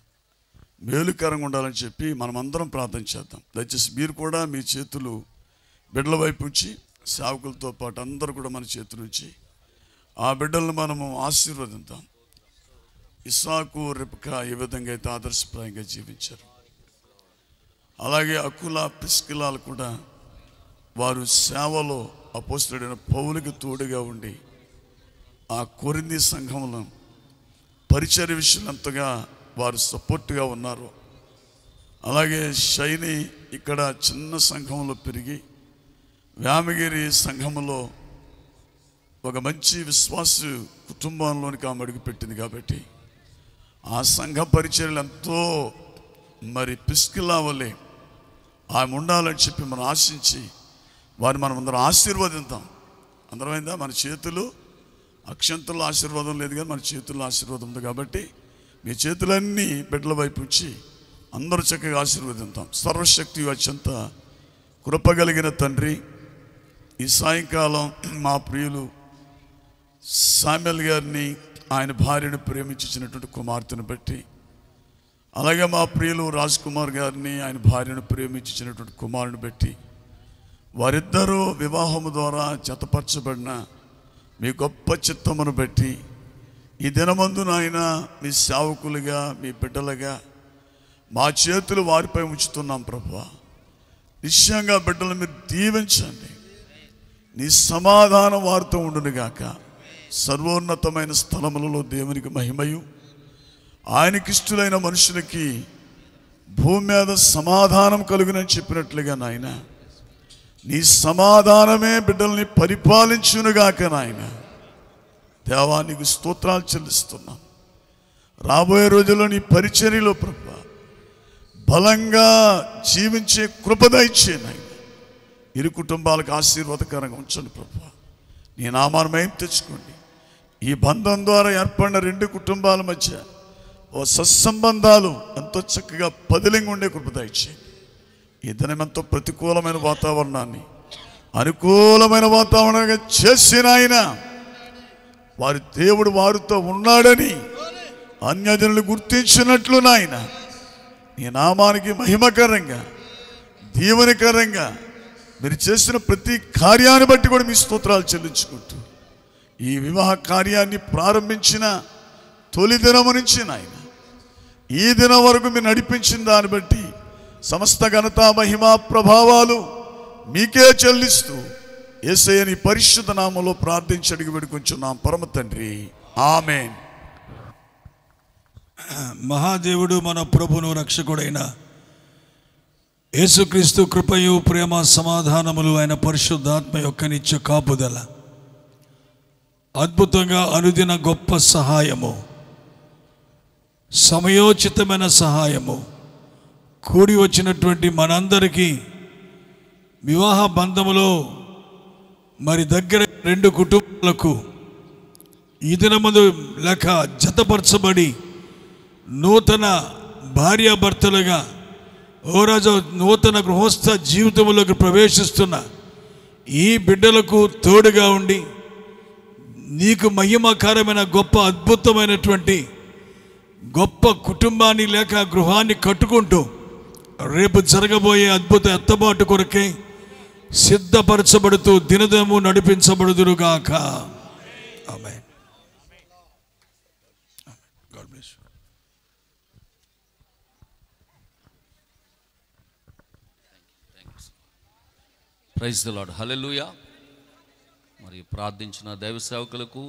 మేలుకరంగా ఉండాలని చెప్పి మనమందరం ప్రార్థన చేద్దాం. దయచేసి మీరు కూడా మీ చేతులు బిడ్డల వైపు ఉంచి, సేవకులతో పాటు అందరూ కూడా మన చేతులు ఉంచి ఆ బిడ్డలను మనము ఆశీర్వదిద్దాం. ఇస్సాకు, రిబ్కా ఏ విధంగా అయితే ఆదర్శప్రాయంగా జీవించారు, అలాగే అకుల, ప్రిస్కిలాలు కూడా వారు సేవలో అపోస్తలుడైన పౌలుకి తోడుగా ఉండి ఆ కొరింథీ సంఘంలో పరిచర్య విషయంలో ఎంతగా వారు సపోర్ట్గా ఉన్నారు. అలాగే షైని ఇక్కడ చిన్న సంఘంలో పెరిగి వ్యామగిరి సంఘంలో ఒక మంచి విశ్వాస కుటుంబంలోనికి ఆమె అడుగుపెట్టింది కాబట్టి ఆ సంఘ పరిచర్యలు ఎంతో మరి పిస్కిలా వల్లే ఆమె ఉండాలని చెప్పి మనం ఆశించి వారిని మనం అందరం ఆశీర్వదిద్దాం. అందరమైందా? మన చేతులు అక్షంతల్లో ఆశీర్వాదం లేదు కానీ మన చేతుల్లో ఆశీర్వాదం ఉంది కాబట్టి మీ చేతులన్నీ బిడ్డల వైపు ఉంచి అందరూ చక్కగా ఆశీర్వదిద్దాం. సర్వశక్తి అత్యంత కృపగలిగిన తండ్రి, ఈ సాయంకాలం మా ప్రియులు సామ్యుల్ గారిని, ఆయన భార్యను ప్రేమించినటువంటి కుమార్తెను బట్టి, అలాగే మా ప్రియులు రాజ్ కుమార్ గారిని, ఆయన భార్యను ప్రేమించినటువంటి కుమారుని బట్టి, వారిద్దరూ వివాహము ద్వారా జతపరచబడిన మీ గొప్ప చిత్తమును బట్టి ఈ దినమందు నాయన మీ సేవకులుగా, మీ బిడ్డలుగా మా చేతులు వారిపై ఉంచుతున్నాం ప్రభువా. నిశ్చయంగా బిడ్డలు మీరు దీవించండి. నీ సమాధానం వారితో ఉండునుగాక. సర్వోన్నతమైన స్థలములలో దేవునికి మహిమయు, ఆయనకిష్టులైన మనుషులకి భూమి మీద సమాధానం కలుగునని చెప్పినట్లుగా నాయన, నీ సమాధానమే బిడ్డల్ని పరిపాలించునుగాక నాయన. దేవా, నీకు స్తోత్రాలు చెల్లిస్తున్నాం. రాబోయే రోజుల్లో నీ పరిచర్యలో ప్రభువా బలంగా జీవించే కృప దయచే నాయన. ఇరు కుటుంబాలకు ఆశీర్వాదకరంగా ఉంచండి ప్రభువా. నీ నామాన్ని మహిమ తెచ్చుకోండి. ఈ బంధం ద్వారా ఏర్పడిన రెండు కుటుంబాల మధ్య ఓ సత్సంబంధాలు ఎంతో చక్కగా పదిలంగా ఉండే కృప దయచేయండి. ఈ దినం ఎంతో ప్రతికూలమైన వాతావరణాన్ని అనుకూలమైన వాతావరణంగా చేసిన ఆయన వారి దేవుడు వారితో ఉన్నాడని అన్యజనులు గుర్తించినట్లు నాయన, నీ నామానికి మహిమకరంగా దీవెనకరంగా మీరు చేసిన ప్రతి కార్యాన్ని బట్టి కూడా మీ స్తోత్రాలు చెల్లించుకుంటూ, ఈ వివాహ కార్యాన్ని ప్రారంభించిన తొలి దినము నుంచి నాయన ఈ దినం వరకు మీరు నడిపించిన దాన్ని బట్టి సమస్త ఘనత మహిమ ప్రభావాలు మీకే చెల్లిస్తూ యేసయ్య పరిశుద్ధ నామములో ప్రార్థించి అడిగి వేడుకొంచున్నాం పరమ తండ్రి, ఆమేన్. మహాదేవుడు మన ప్రభువును రక్షకుడైన యేసుక్రీస్తు కృపయు ప్రేమ సమాధానములు ఆయన పరిశుద్ధాత్మ యొక్క నిత్య కాపుదల అద్భుతంగా అనుదిన గొప్ప సహాయము, సమయోచితమైన సహాయము కూడి వచ్చినటువంటి మనందరికీ వివాహ బంధములో మరి దగ్గర రెండు కుటుంబాలకు ఈ దినమందు లేక జతపరచబడి నూతన భార్యాభర్తలుగా ఓ రాజు నూతన గృహస్థ జీవితంలోకి ప్రవేశిస్తున్న ఈ బిడ్డలకు తోడుగా ఉండి నీకు మహిమకరమైన గొప్ప అద్భుతమైనటువంటి గొప్ప కుటుంబాన్ని లేక గృహాన్ని కట్టుకుంటూ రేపు జరగబోయే అద్భుత ఎత్తబాటు కొరకే సిద్ధపరచబడుతూ దినదినము నడిపించబడుదురుగాక. Amen. God bless you. Praise the Lord. Hallelujah. మరి ప్రార్థించిన దైవ సేవకులకు